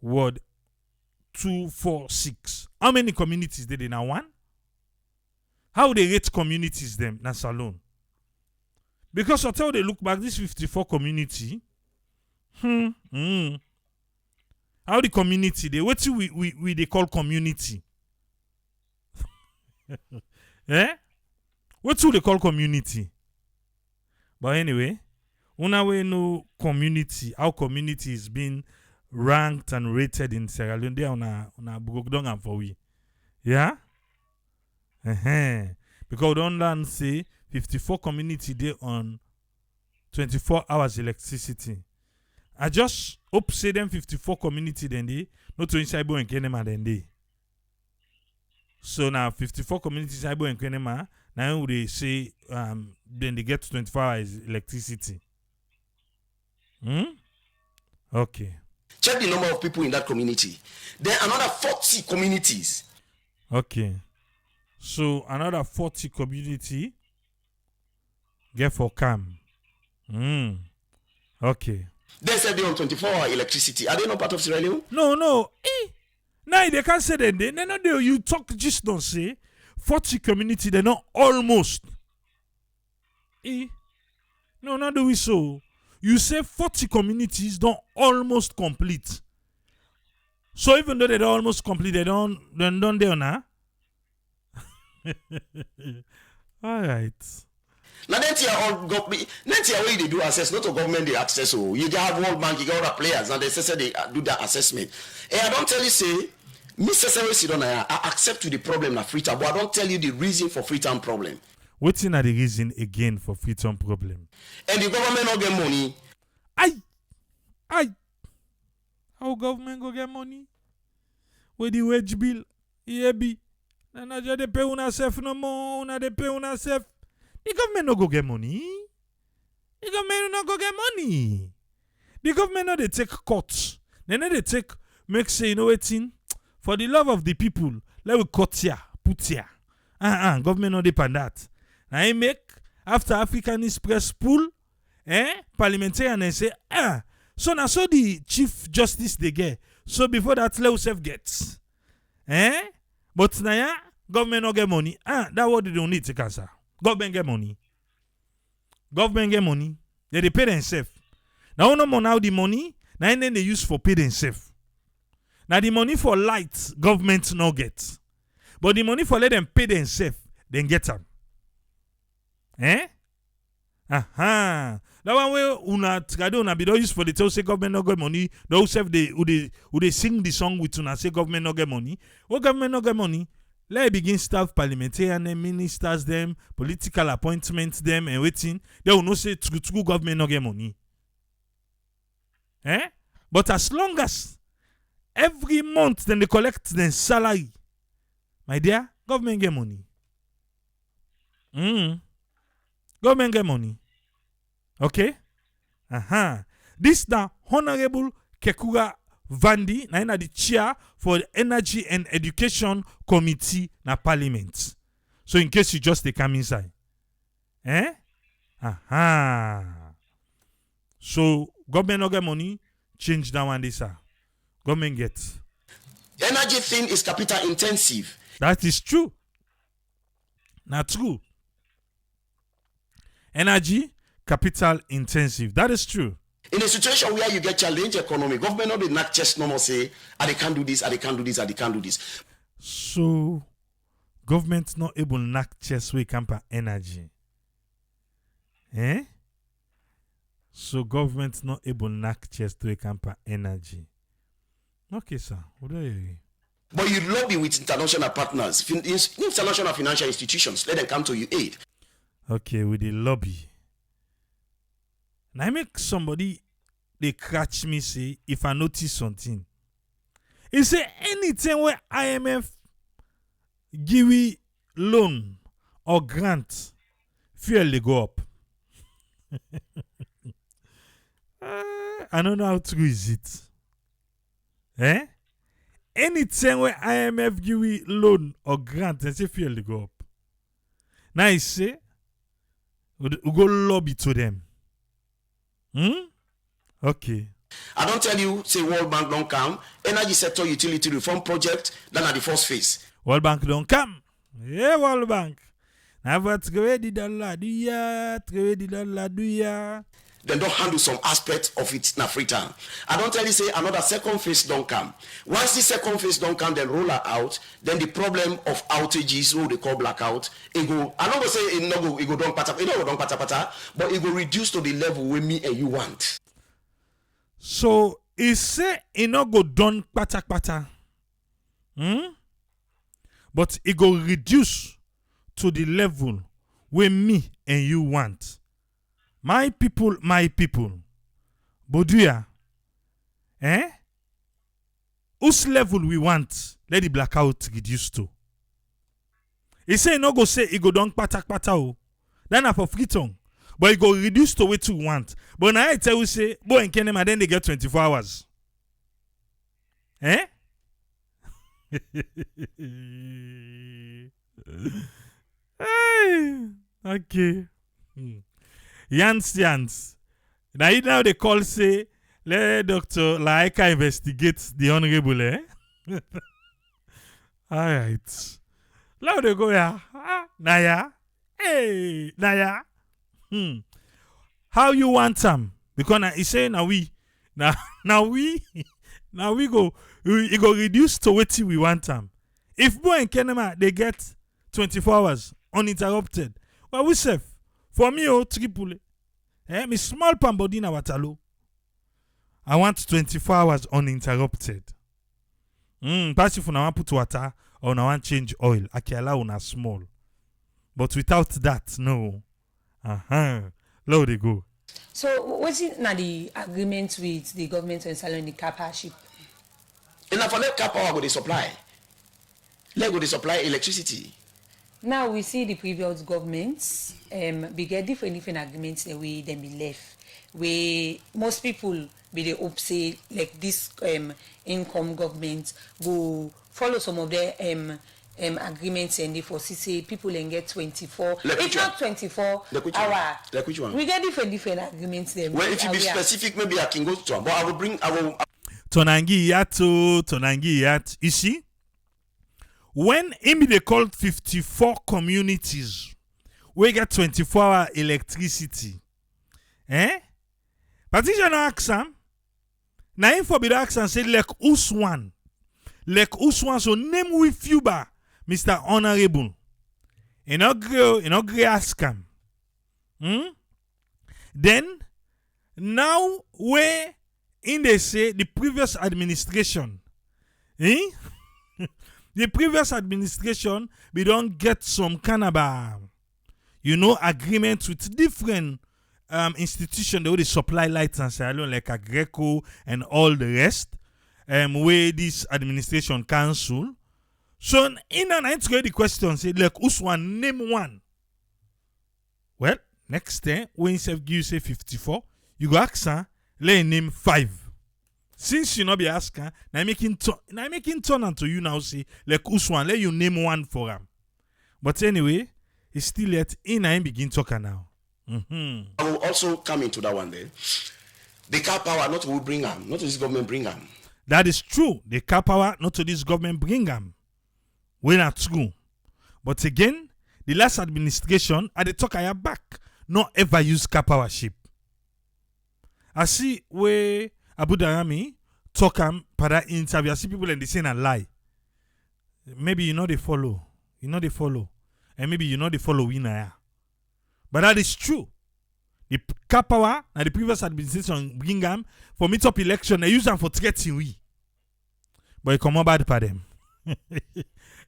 ward 246. How many communities did they now one? How they rate communities them? That's alone. Because until they look back, this 54 community, how the community they what we they call community? What do they call community? But anyway, una we know community, how community is being ranked and rated in Sierra Leone. They una broke down and for we. Yeah? Because we don't learn say 54 community they on 24 hours electricity. I just hope say them 54 community then they not to inside and Kenema then they. So now 54 communities Ibo and Kenema, now they say then they get to 24 hours electricity. Okay. Check the number of people in that community. Then another 40 communities. Okay. So another 40 community get for cam. Okay. They said they're on 24-hour electricity. Are they not part of Sierra Leone? No. Now they can't say that. They not there. You talk just don't say 40 community. They're not almost. No, not do we so. You say 40 communities don't almost complete. So even though they don't almost complete, they don't there now. All right. Now then all government. Next year way they do assess, not a government they access. So you have World Bank, you got other players, and they say they do that assessment. And I don't tell you say, Mr. Sidona, I accept to the problem of Freetown, but I don't tell you the reason for Freetown problem. What's in the reason again for Freetown problem? And the government not get money. Aye. How government go get money? With the wage bill, be. And I just pay una self no more. Una de pay una self. The government no go get money. The government no go get money. The government no they take cuts. They no they take make say you know wetin. For the love of the people, let we cut here, put here. Government no depend that. Now I make after Africanist press pull, parliamentarian and say, so now so the chief justice they get. So before that, let us gets. But now government no get money. That what they don't need to answer. Government get money. They pay themselves. Now no more now the money. Now then they use for pay themselves. Now the money for light government no get. But the money for let them pay themselves, then get them. That one way una trado una be don't use for the tell say government no get money. Those self they sing the song with una say government no get money. What government no get money? Let it begin staff parliamentarian them, ministers them, political appointments them and waiting. They will not say true government no get money. But as long as every month then they collect their salary, my dear, government get money. Government get money. Okay? This na Honorable Kekura Vandi, na the chair for the Energy and Education Committee na Parliament. So in case you just they come inside. So government no get money, change that one this. Government gets. Energy thing is capital intensive. That is true. Not true. Energy, capital intensive. That is true. In a situation where you get challenge economy, government not the knock chest no more say, they can't do this, they can't do this, they can't do this. So government not able to knock chest we camp energy. So government not able to knock chest we camp energy. Okay, sir. What are you? But you lobby with international partners, international financial institutions, let them come to your aid. Okay, with the lobby. Now I make somebody they catch me say if I notice something. He say anything where IMF give we loan or grant, fuel they go up. I don't know how true is it. Anything where IMF give we loan or grant, and say fuel they go up. Now he say we go lobby to them. Okay. I don't tell you, say World Bank don't come. Energy sector utility reform project, then at the first phase. World Bank don't come. Yeah, World Bank. Now what trouver the dollar do ya? Trouver the dollar do ya? Then don't handle some aspect of it na Freetown. I don't tell you, say another second phase don't come. Once the second phase don't come, then roll out. Then the problem of outages, what they call blackout, it go. I don't go say it no go. It go don't pata. It no go don't pata, but it go reduce to the level where me and you want. So he say it no go done pata. But it go reduce to the level where me and you want. My people. Boduya. Whose level we want, let the blackout reduce to. He say no go say it go down pata o. Then for Freetown. But it go reduce to what you want. But now I tell you say, boy and Kenema then they get 24 hours. Okay. Yans. Now they call say, let Dr. Laika investigate the honorable, Alright. Now they go, yeah. Naya. Hey, Naya. How you want them? Because he say now we go it go reduce to what we want them. If boy and Kenema they get 24 hours uninterrupted, well we safe. For me, triple. Me small pan body na watalo. I want 24 hours uninterrupted. Pass if una want put water or una want change oil, I can allow una small. But without that, no. Low they go. So what's it now the agreement with the government and selling the car partnership? Enough for let car power go the supply. Let go the supply electricity. Now we see the previous governments we get different agreements the way them be left. Where most people be the hope say like this income government go follow some of their agreements and they foresee say people and get 24. It's not 24 hour. Like which one? We get different agreements them. Well, if you be specific, maybe I can go to one. But I will Tonangi Yat. You see? When they called 54 communities, we get 24-hour electricity. Patricia no ask him. Now info be ask and say like Uswan. So name with you ba, Mr. Honorable. You no agree ask him. Then now where in they say the previous administration. The previous administration, we don't get some kind of agreement with different institutions that would supply lights and salon like Agreco and all the rest. Where this administration cancel. So in an answer the question say like Uswan name one. Well, Next day, when you say 54, you go ask her, let him name 5. Since you not be asking, now making turn unto you now say, like Uswan, let you name 1 for him. But anyway, it's still yet in and begin talking now. I will also come into that one there. The car power, not who bring them, not this government bring them. That is true. The car power, not to this government bring them. We're not true. But again, the last administration, at the talk I have back, not ever use car power ship. I see where Abu Darami talk para interview. I see people and they say a lie. Maybe you know they follow. And maybe you know they follow winner. But that is true. The car power and the previous administration bring them for meet-up election. They use them for threatening we. But it come bad for them.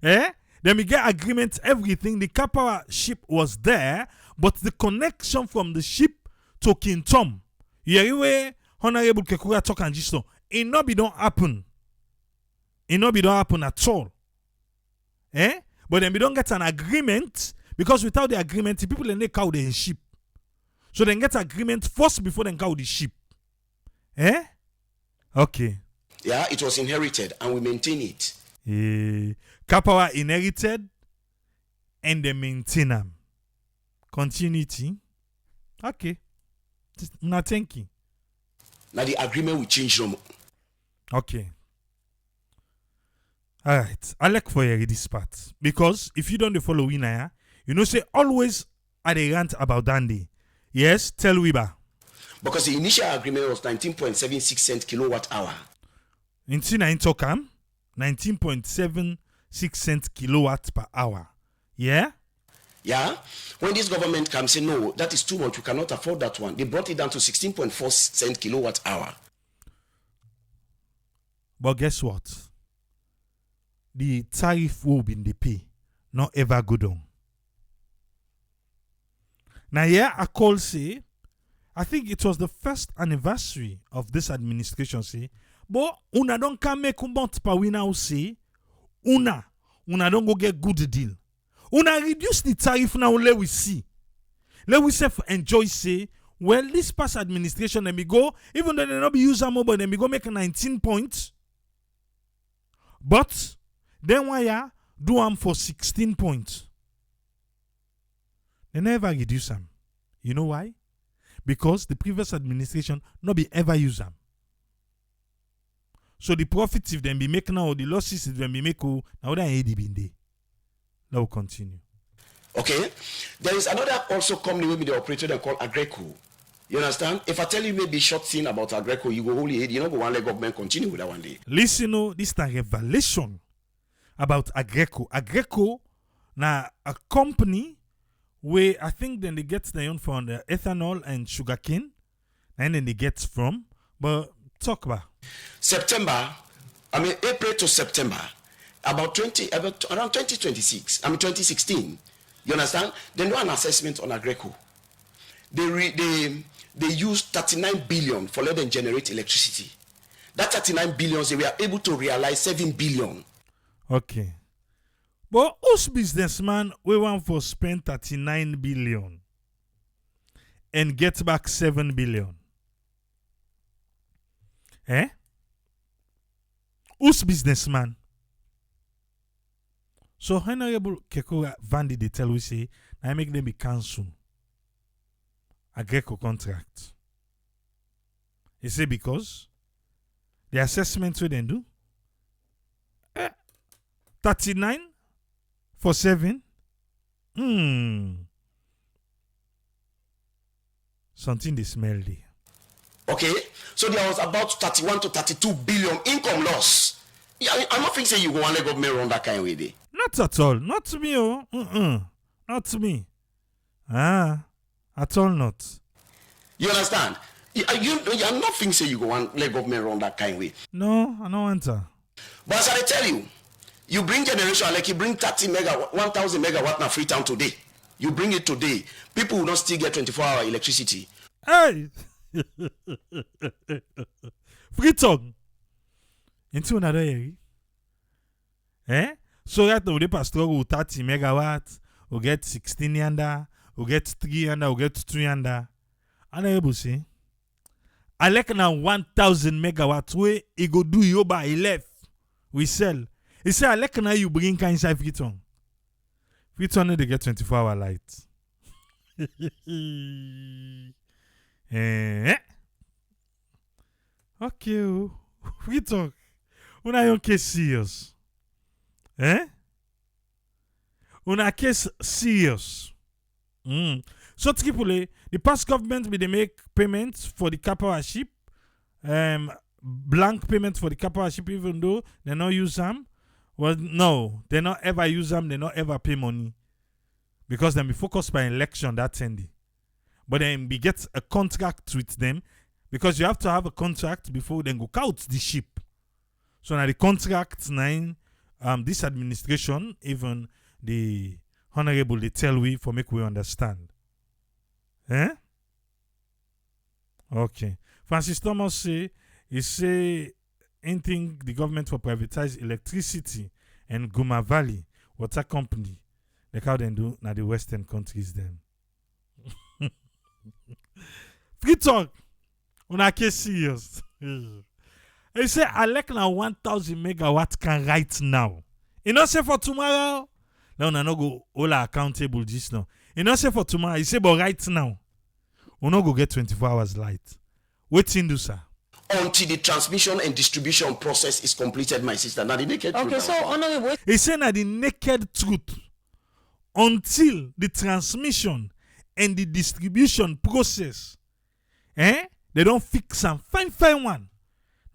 Eh? Then we get agreement, everything. The car power ship was there, but the connection from the ship to King Tom, yeah, Honorable Kekura talk and just it not be don't happen. It not be don't happen at all. Eh? But then we don't get an agreement, because without the agreement, the people in the cow the ship. So then get agreement first before they cow the ship. Eh? Okay. Yeah, it was inherited and we maintain it. Car power inherited and they maintain them. Continuity. Okay. Not thinking. Now the agreement will change them. Okay. Alright. I like for you this part. Because if you don't follow winner, you know say always at a rant about Dandy. Yes, tell Weber. Because the initial agreement was 19.76 cents kilowatt hour. In 19.76 cents kilowatt per hour. Yeah? Yeah. When this government comes say no, that is too much, we cannot afford that one. They brought it down to 16.4 cents kilowatt hour. But guess what? The tariff will be in the pay, not ever go down. Now here I call say, I think it was the first anniversary of this administration say, but una don't come make month per we now say, una don't go get good deal. Una reduce the tariff now, let we see. Let we say enjoy say, well, this past administration, let me go, even though they not be using more, but let me go make 19 points. But then why ya do them for 16 points? They never reduce them. You know why? Because the previous administration not be ever use them. So the profits if them be make now, or the losses if them be make now that ain't been there. That will continue. Okay. There is another also company with the operator they call Agreco. You understand? If I tell you maybe short thing about Agreco, you go only head, you know, go one let government continue with that one day. Listen, this is a revelation about Agreco. Agreco now a company where I think then they get their own from the ethanol and sugarcane, and then they get from. But talk about April to September, about around 2026. 2016. You understand? They do an assessment on Agreco. They used 39 billion for let them generate electricity. That 39 billion, they were able to realize 7 billion. Okay. But whose businessman we want for spend 39 billion and get back 7 billion? Eh? Whose businessman? So Honorable Kekura Vandi they tell we say I make them be cancelled. Agreco contract. He say because the assessment we then do 39 for 7. Something they smell there. Okay, so there was about 31 to 32 billion income loss. Yeah, I'm not thinking you go and let government run that kind of way there. Not at all. Not to me, oh. Not to me. At all not. You understand? You're not thinking you go and let government run that kind of way. No, I don't want to. But as I tell you, you bring generation like you bring 30 megawatt, 1,000 megawatt now Freetown today. You bring it today. People will not still get 24-hour electricity. Hey! Freetown. Into another area. Eh? So right now, we struggle with 30 megawatts, we get 16 yanda, we get 300, we get 200. And able say, I like now 1,000 megawatts where he go do yoba, he left. We sell. He say, I like now you bring kind inside Freetown. Freetown they get 24-hour light. Okay, Freetown. Una yon case serious. Una case serious. So Tripoli, the past government be they make payments for the capital ship, blank payments for the capital ship, even though they not use them. Well, no, they not ever use them. They not ever pay money because they be focused by election that ending. But then we get a contract with them because you have to have a contract before then go out the ship. So now the contract nine, this administration, even the honorable, they tell we for make we understand. Okay. Francis Thomas say, he say, anything the government for privatize electricity and Guma Valley water company, like how they do now the Western countries then. Free talk. Una case serious. He say, I like now 1,000 megawatts can right now. You know say for tomorrow? No, no go all accountable this now. You know say for tomorrow, he say but right now, we no go get 24 hours light. Waiting do sir. Until the transmission and distribution process is completed, my sister. Now the naked truth. Okay, so honorable. He say na the naked truth. Until the transmission and the distribution process, they don't fix some fine one.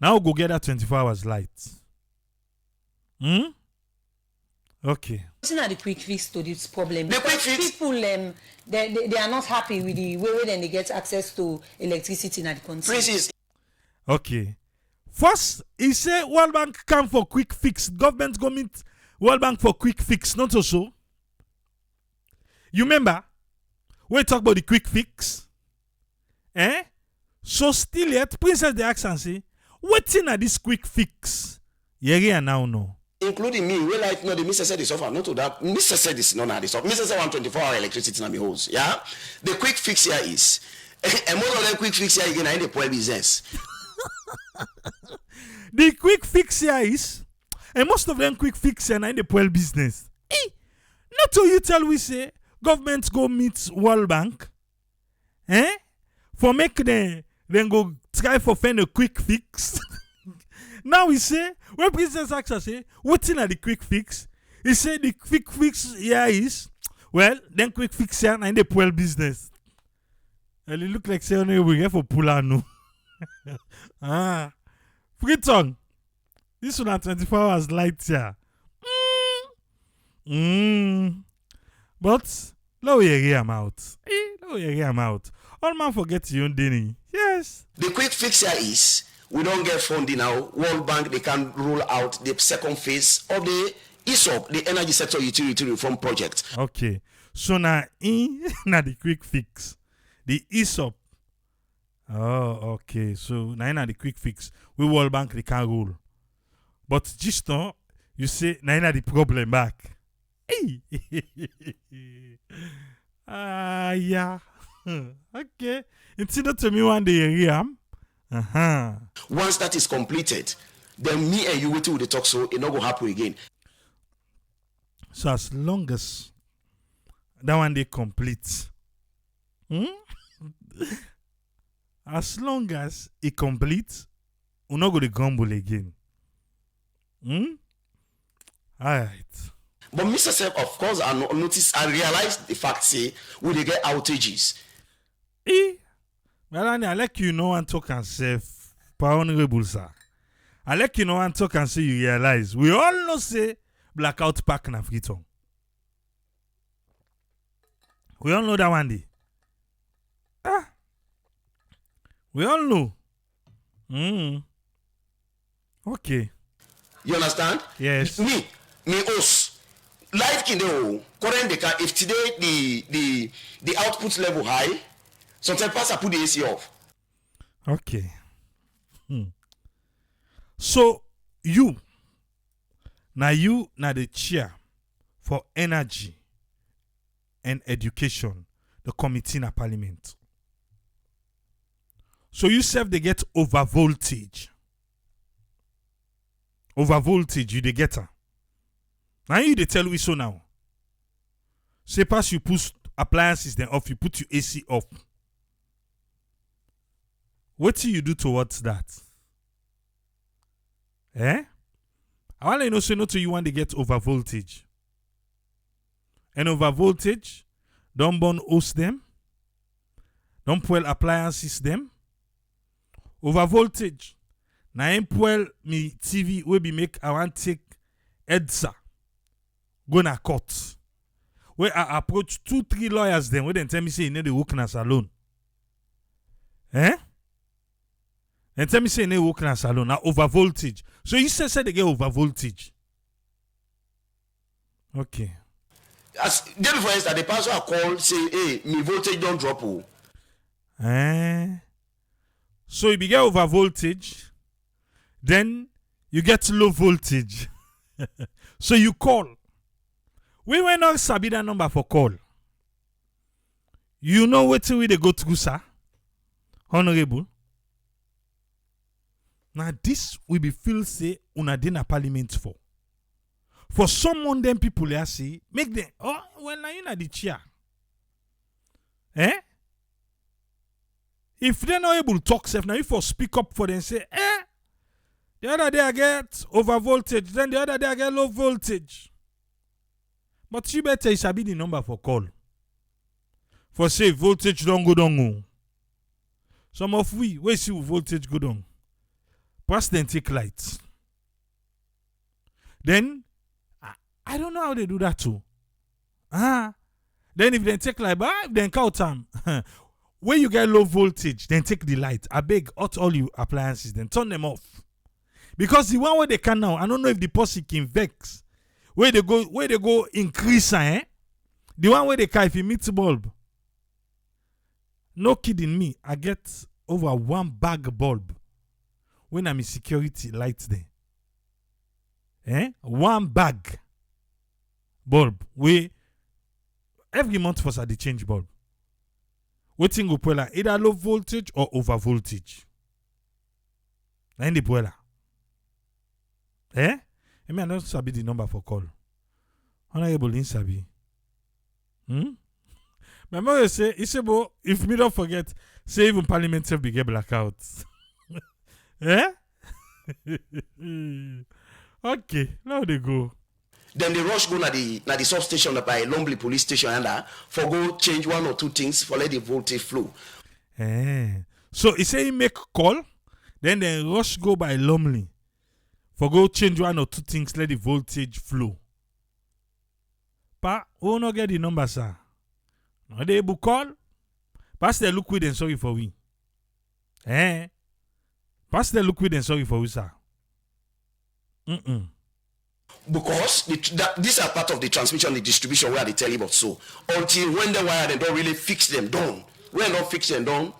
Now go get that 24 hours light. Okay. It's not the quick fix to this problem. The quick fix? People, they are not happy with the way then they get access to electricity in the country. Princess. Okay. First, he say World Bank come for quick fix. Government go meet World Bank for quick fix. Not also. You remember? We talk about the quick fix. So still yet, Princess they ask and say, waiting at this quick fix. Yeah, now no. Including me, we like no the Mr. said this offer, not to that. Mr. said this no this offer. Mr. said 124-hour electricity in my house. Yeah. The quick fix here is and most of them quick fix here again in the poor business. The quick fix here is and most of them quick fix here in the poor business. Not to you tell we say government go meet World Bank. For make them then go try for find a quick fix. Now we say, when President Axa say, waiting at the quick fix, he say the quick fix here is, well, then quick fix here in the poor business. And it look like say we get for Pulano. Freetown. This one at 24 hours light here. But, low you am out. Low you am out. All man forget your own dinner. Yes. The quick fix here is, we don't get funding now. World Bank, they can roll out the second phase of the ESOP, the Energy Sector Utility Reform Project. Okay. So now, the quick fix. The ESOP. Oh, okay. So now the quick fix. We World Bank, they can roll. But just now, you say, now the problem back. Yeah. Okay. It's not to me one day, Once that is completed, then me and you wait till the talk so it not go happen again. So as long as that one day complete, as long as it completes, we not go to grumble again. Alright. But Mr. Sef, of course, I notice, I realized the fact, say, we they get outages. Melanie, I like you know and talk and say, honorable sir. I like you know and talk and say you realize. We all know say Blackout Park na Freetown. We all know that one day. We all know. Okay. You understand? Yes. Me us. Life can do current data. If today the output level high, sometimes pass I put the AC off. Okay. So you the chair for energy and education. the committee in a parliament. So you self they get over voltage. Over voltage, you they get her. Now you they tell we so now. Say pass you push appliances then off, you put your AC off. What do you do towards that? I want to know so not to you want to get over voltage. And over voltage, don't burn host them. Don't pull appliances them. Over voltage. Now I pull me TV will be make I want take EDSA. Go na court. Where I approach 2-3 lawyers then where then tell me say you need the workers alone. And tell me say you need workers alone. Now over voltage. So you say they get over voltage. Okay. As day before yesterday, the pastor called say, "Hey, me voltage don't drop." So you get over voltage, then you get low voltage. So you call. We were not sabi that number for call. You know what we they go through, sir? Honorable. Now this will be feel say una dina parliament for. For someone them people there say, make them, oh, well now you na the chair. If they're not able to talk safe, now if you speak up for them say, the other day I get over voltage, then the other day I get low voltage. But you better you sabi the number for call. For say voltage don't go down. Some of we see voltage go down. Pass then take lights. Then I don't know how they do that too. Then if they take light, if they count time, when you get low voltage, then take the light. I beg out all your appliances, then turn them off. Because the one where they can now, I don't know if the posse can vex. Where they go increase, The one where they can if you meet bulb. No kidding me, I get over 1 bag bulb when I'm in security lights there. 1 bag bulb. We every month for the change bulb. Waiting go pull either low voltage or over voltage. Then the boiler. I mean, I don't sabi the number for call. Honorable in sabi. My mother say, if me don't forget, say even parliament have get blackout. Okay, now they go. Then they rush go na the substation by Longley police station and for go change 1 or 2 things for let the voltage flow. So he say he make call, then they rush go by Longley for go change 1 or 2 things let the voltage flow. But who no get the number, sir? No they able call. Pass the liquid and sorry for we. Pass the liquid and sorry for we, sir. Because these are part of the transmission and distribution where they tell you about so. Until when the wire they don't really fix them down. When they don't fix them down,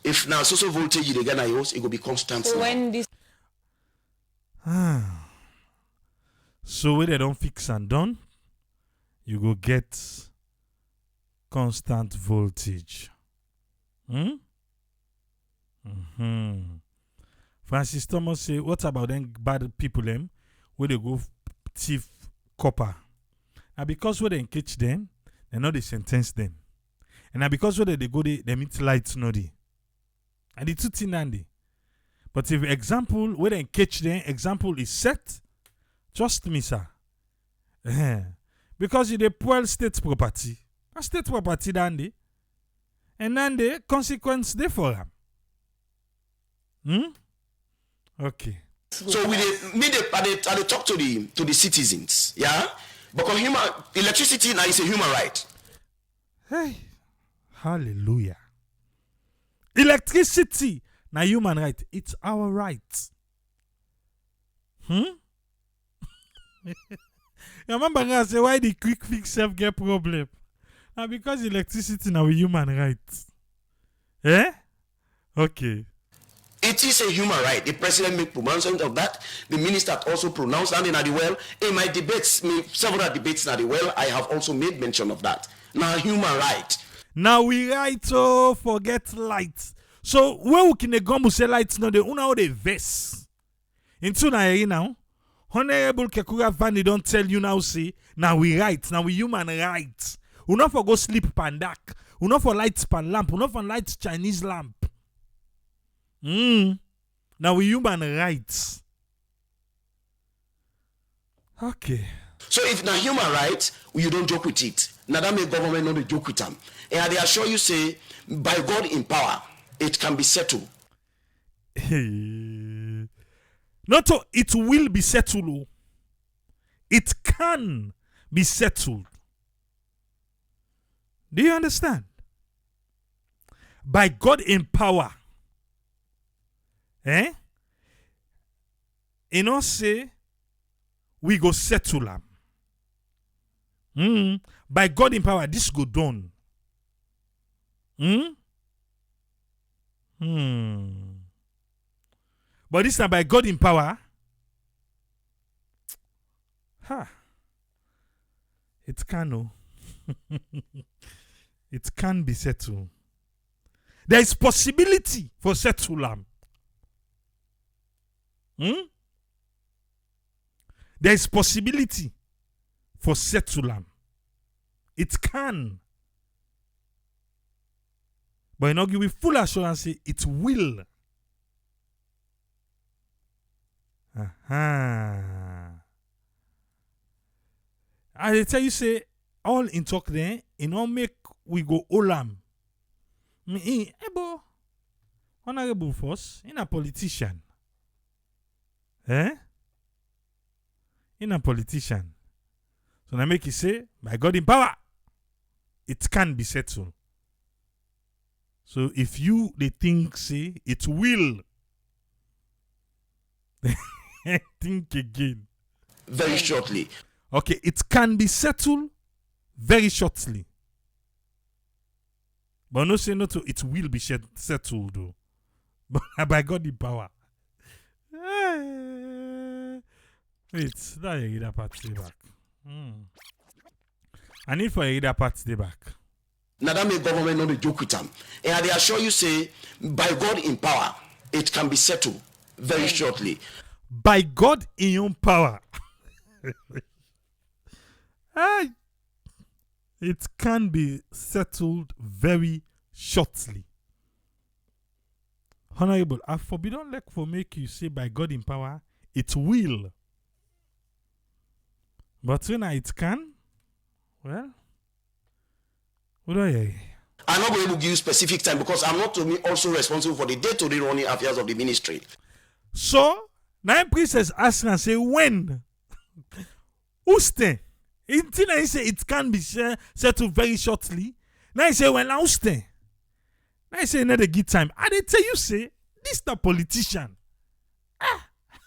if now so voltage they get use, it will be constant. So when this so when they don't fix and done, you go get constant voltage. Francis Thomas say, what about them bad people them where they go thief copper? And because when they catch them, they know they sentence them. And now because when they go they meet lights no they. And the 2 things handy. But if example when they catch them, example is set, trust me, sir. Because you dey spoil state property. A state property dandy. And then the consequence they for them. Okay. So we they talk to the citizens, yeah? Because electricity now is a human right. Hey, hallelujah. Electricity now human right. It's our right. You remember I say why the quick fix self get problem? Now because electricity now a human right. Okay. It is a human right. The president made pronouncement of that. The minister also pronounced that in the in my debates, several debates in the I have also made mention of that. Now, human right. Now we write, oh, forget light. So, where we can go say lights no, they una the vest. Into na now, Honorable Kekura Vani don't tell you now, say, now we write, now we human right. We not for go sleep pandak. We not for light pan lamp. We not for light Chinese lamp. Now we human rights. Okay. So if na human rights, you don't joke with it. Now that make government not joke with them. And they assure you say, by God in power, it can be settled. Not so it will be settled. It can be settled. Do you understand? By God in power. You know, say, we go settle them. By God in power, this go done. But this time by God in power, it can no. It can be settled. There is possibility for settle them. There is possibility for settle them. It can. But you know, give me full assurance, say it will. I tell you, say, all in talk there, it don't make we go olam. Honorable force, in a politician. In a politician. So now make you say, by God in power, it can be settled. So if you they think say it will, think again. Very shortly. Okay, it can be settled very shortly. But no say no to it will be settled though. But by God in power. Wait, that you that part stay back. I need for you that part stay back. Now that make government not joke with them. And they assure you say, by God in power, it can be settled very shortly. By God in your power. It can be settled very shortly. Honorable, I forbidden like for make you say by God in power, it will. But when it can, well, what do I? I'm not going to give you specific time because I'm not to me also responsible for the day-to-day running affairs of the ministry. So, now princess ask and say when? Uste. Until I say it can be settled very shortly. Now I say when Uste. Now I say another good time. And they tell you say this the politician.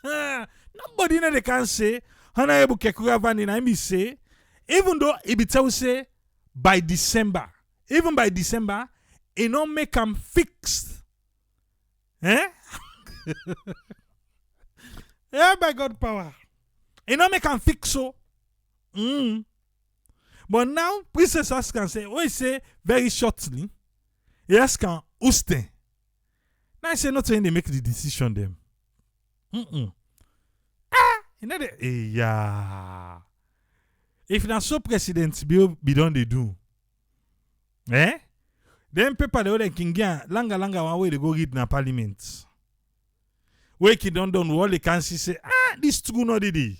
Nobody they can say Honorable Kekura Vani I me say even though it be tell say by December, even by December, it don't make them fixed. Yeah, by God power. It don't make them fix so. But now, Princess ask can say, oh, say very shortly, yes, can uste. Now I say not when they make the decision them. You know the yeah. If na so president be done they do. Then paper the other king langa one way they go read na parliament. Where he don't all they can see say this true no did.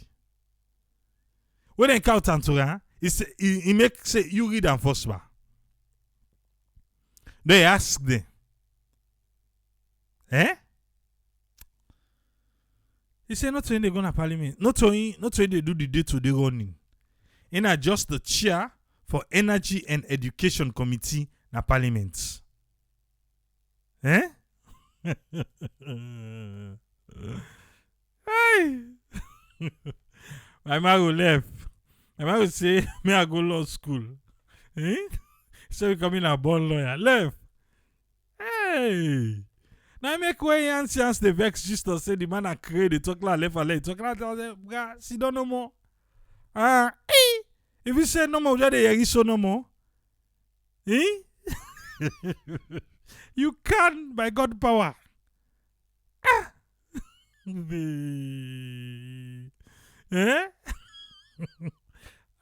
When they count and to he make say you read and first bar. They ask them. He say not when they go to parliament. Not when they do the day-to-day running. In just the chair for Energy and Education Committee na parliament. Hey! My man will left. My man will say, may I go law school. So we come in a born lawyer. Left. Hey! Now make way and chance the vex just to say the man a create the talk like left and left. Talk like that, see don't no more. If you say no more, just the so no more. You can by God power. Eh?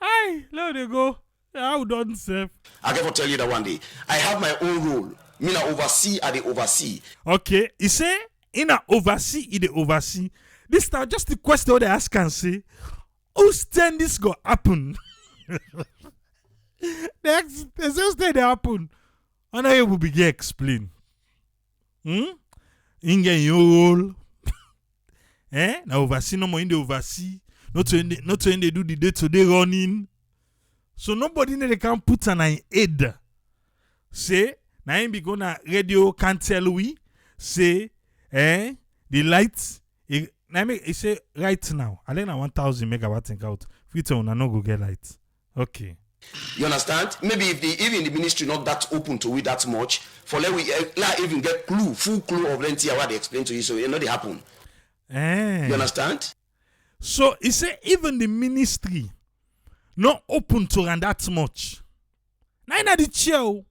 Aye, let they go. How done, sir? I can tell you that one day. I have my own role. Me na oversee, I dey oversee. Okay, he say, in a oversee, he dey oversee. This now just the question they ask and say, whose turn this go happen? They say they happen. And I will begin explain. Inge yol. Now oversee no more in the oversee. Not when they do the day-to-day running. So nobody they can put an aid. Say, now him be gonna radio can't tell we. Say, the lights. He say right now. I think 1,000 megawatt think out. Freetown I no go get light. Okay. You understand? Maybe if even the ministry not that open to it that much, for let we even get full clue of plenty what they explain to you, so you know they happen. You understand? So he say even the ministry not open to run that much. Now in the chair.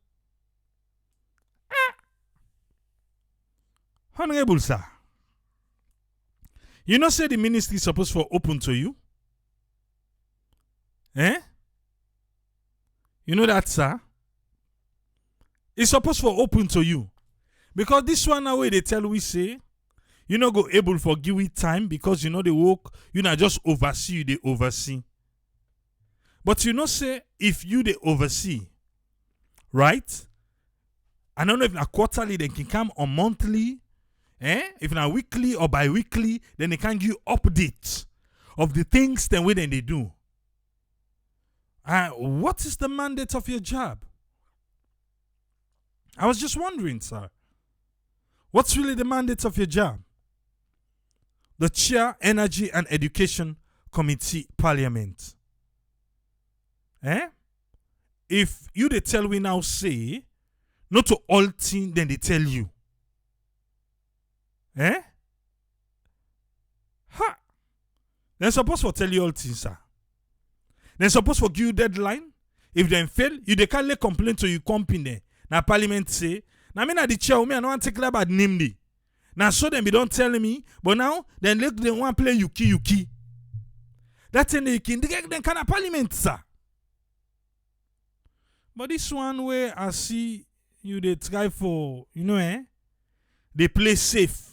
Honorable sir. You know say the ministry is supposed to open to you? You know that, sir? It's supposed to open to you. Because this one away they tell we say, you know go able for give it time because you know the work, you know just oversee, they oversee. But you know say, if you they oversee, right? I don't know if na quarterly, they can come on monthly, if na weekly or bi-weekly, then they can give you updates of the things then when they do. What is the mandate of your job? I was just wondering, sir. What's really the mandate of your job? The Chair, Energy and Education Committee Parliament. If you they tell we now say, not to all things, then they tell you. They're supposed to tell you all things, sir. They're supposed to give you deadline. If they fail, you they can't lay complaint to your company. Now parliament say, now me na the chair, me I don't want to take about name day. Now so them be don't tell me, but now then let them want play yuki. That's in the king. They kind of parliament, sir. But this one where I see you they try for, they play safe.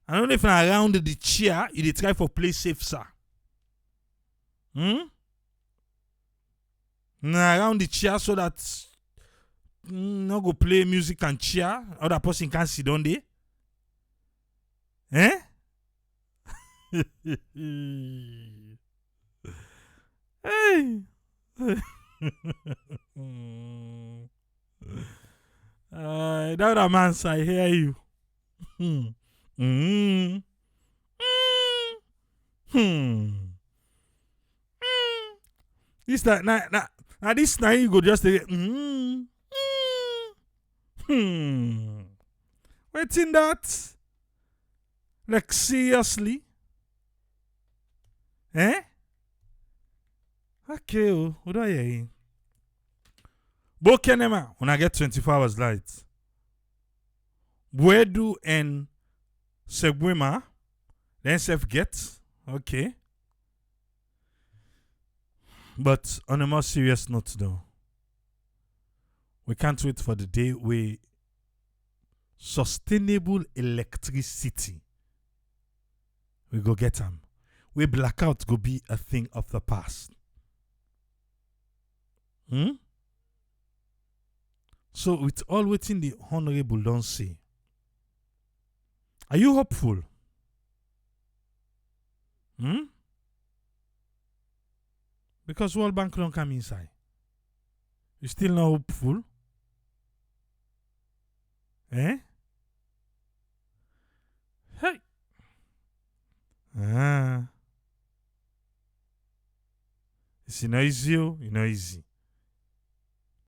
I don't know if around the chair, you they try for play safe, sir. Around the chair so that no go play music and chair, other person can sit down there. Hey. That other man say, I hear you. This now this now you go just waiting that like seriously? Okay, what do I hear? Bokenema when I get 24 hours light. Bwedu and Segwema then self get okay. But on a more serious note, though, we can't wait for the day where sustainable electricity we go get them. Where blackout go be a thing of the past. So with all waiting the honorable don't say, are you hopeful? Because World Bank don't come inside. You still not hopeful? Hey. It's not easy, easy.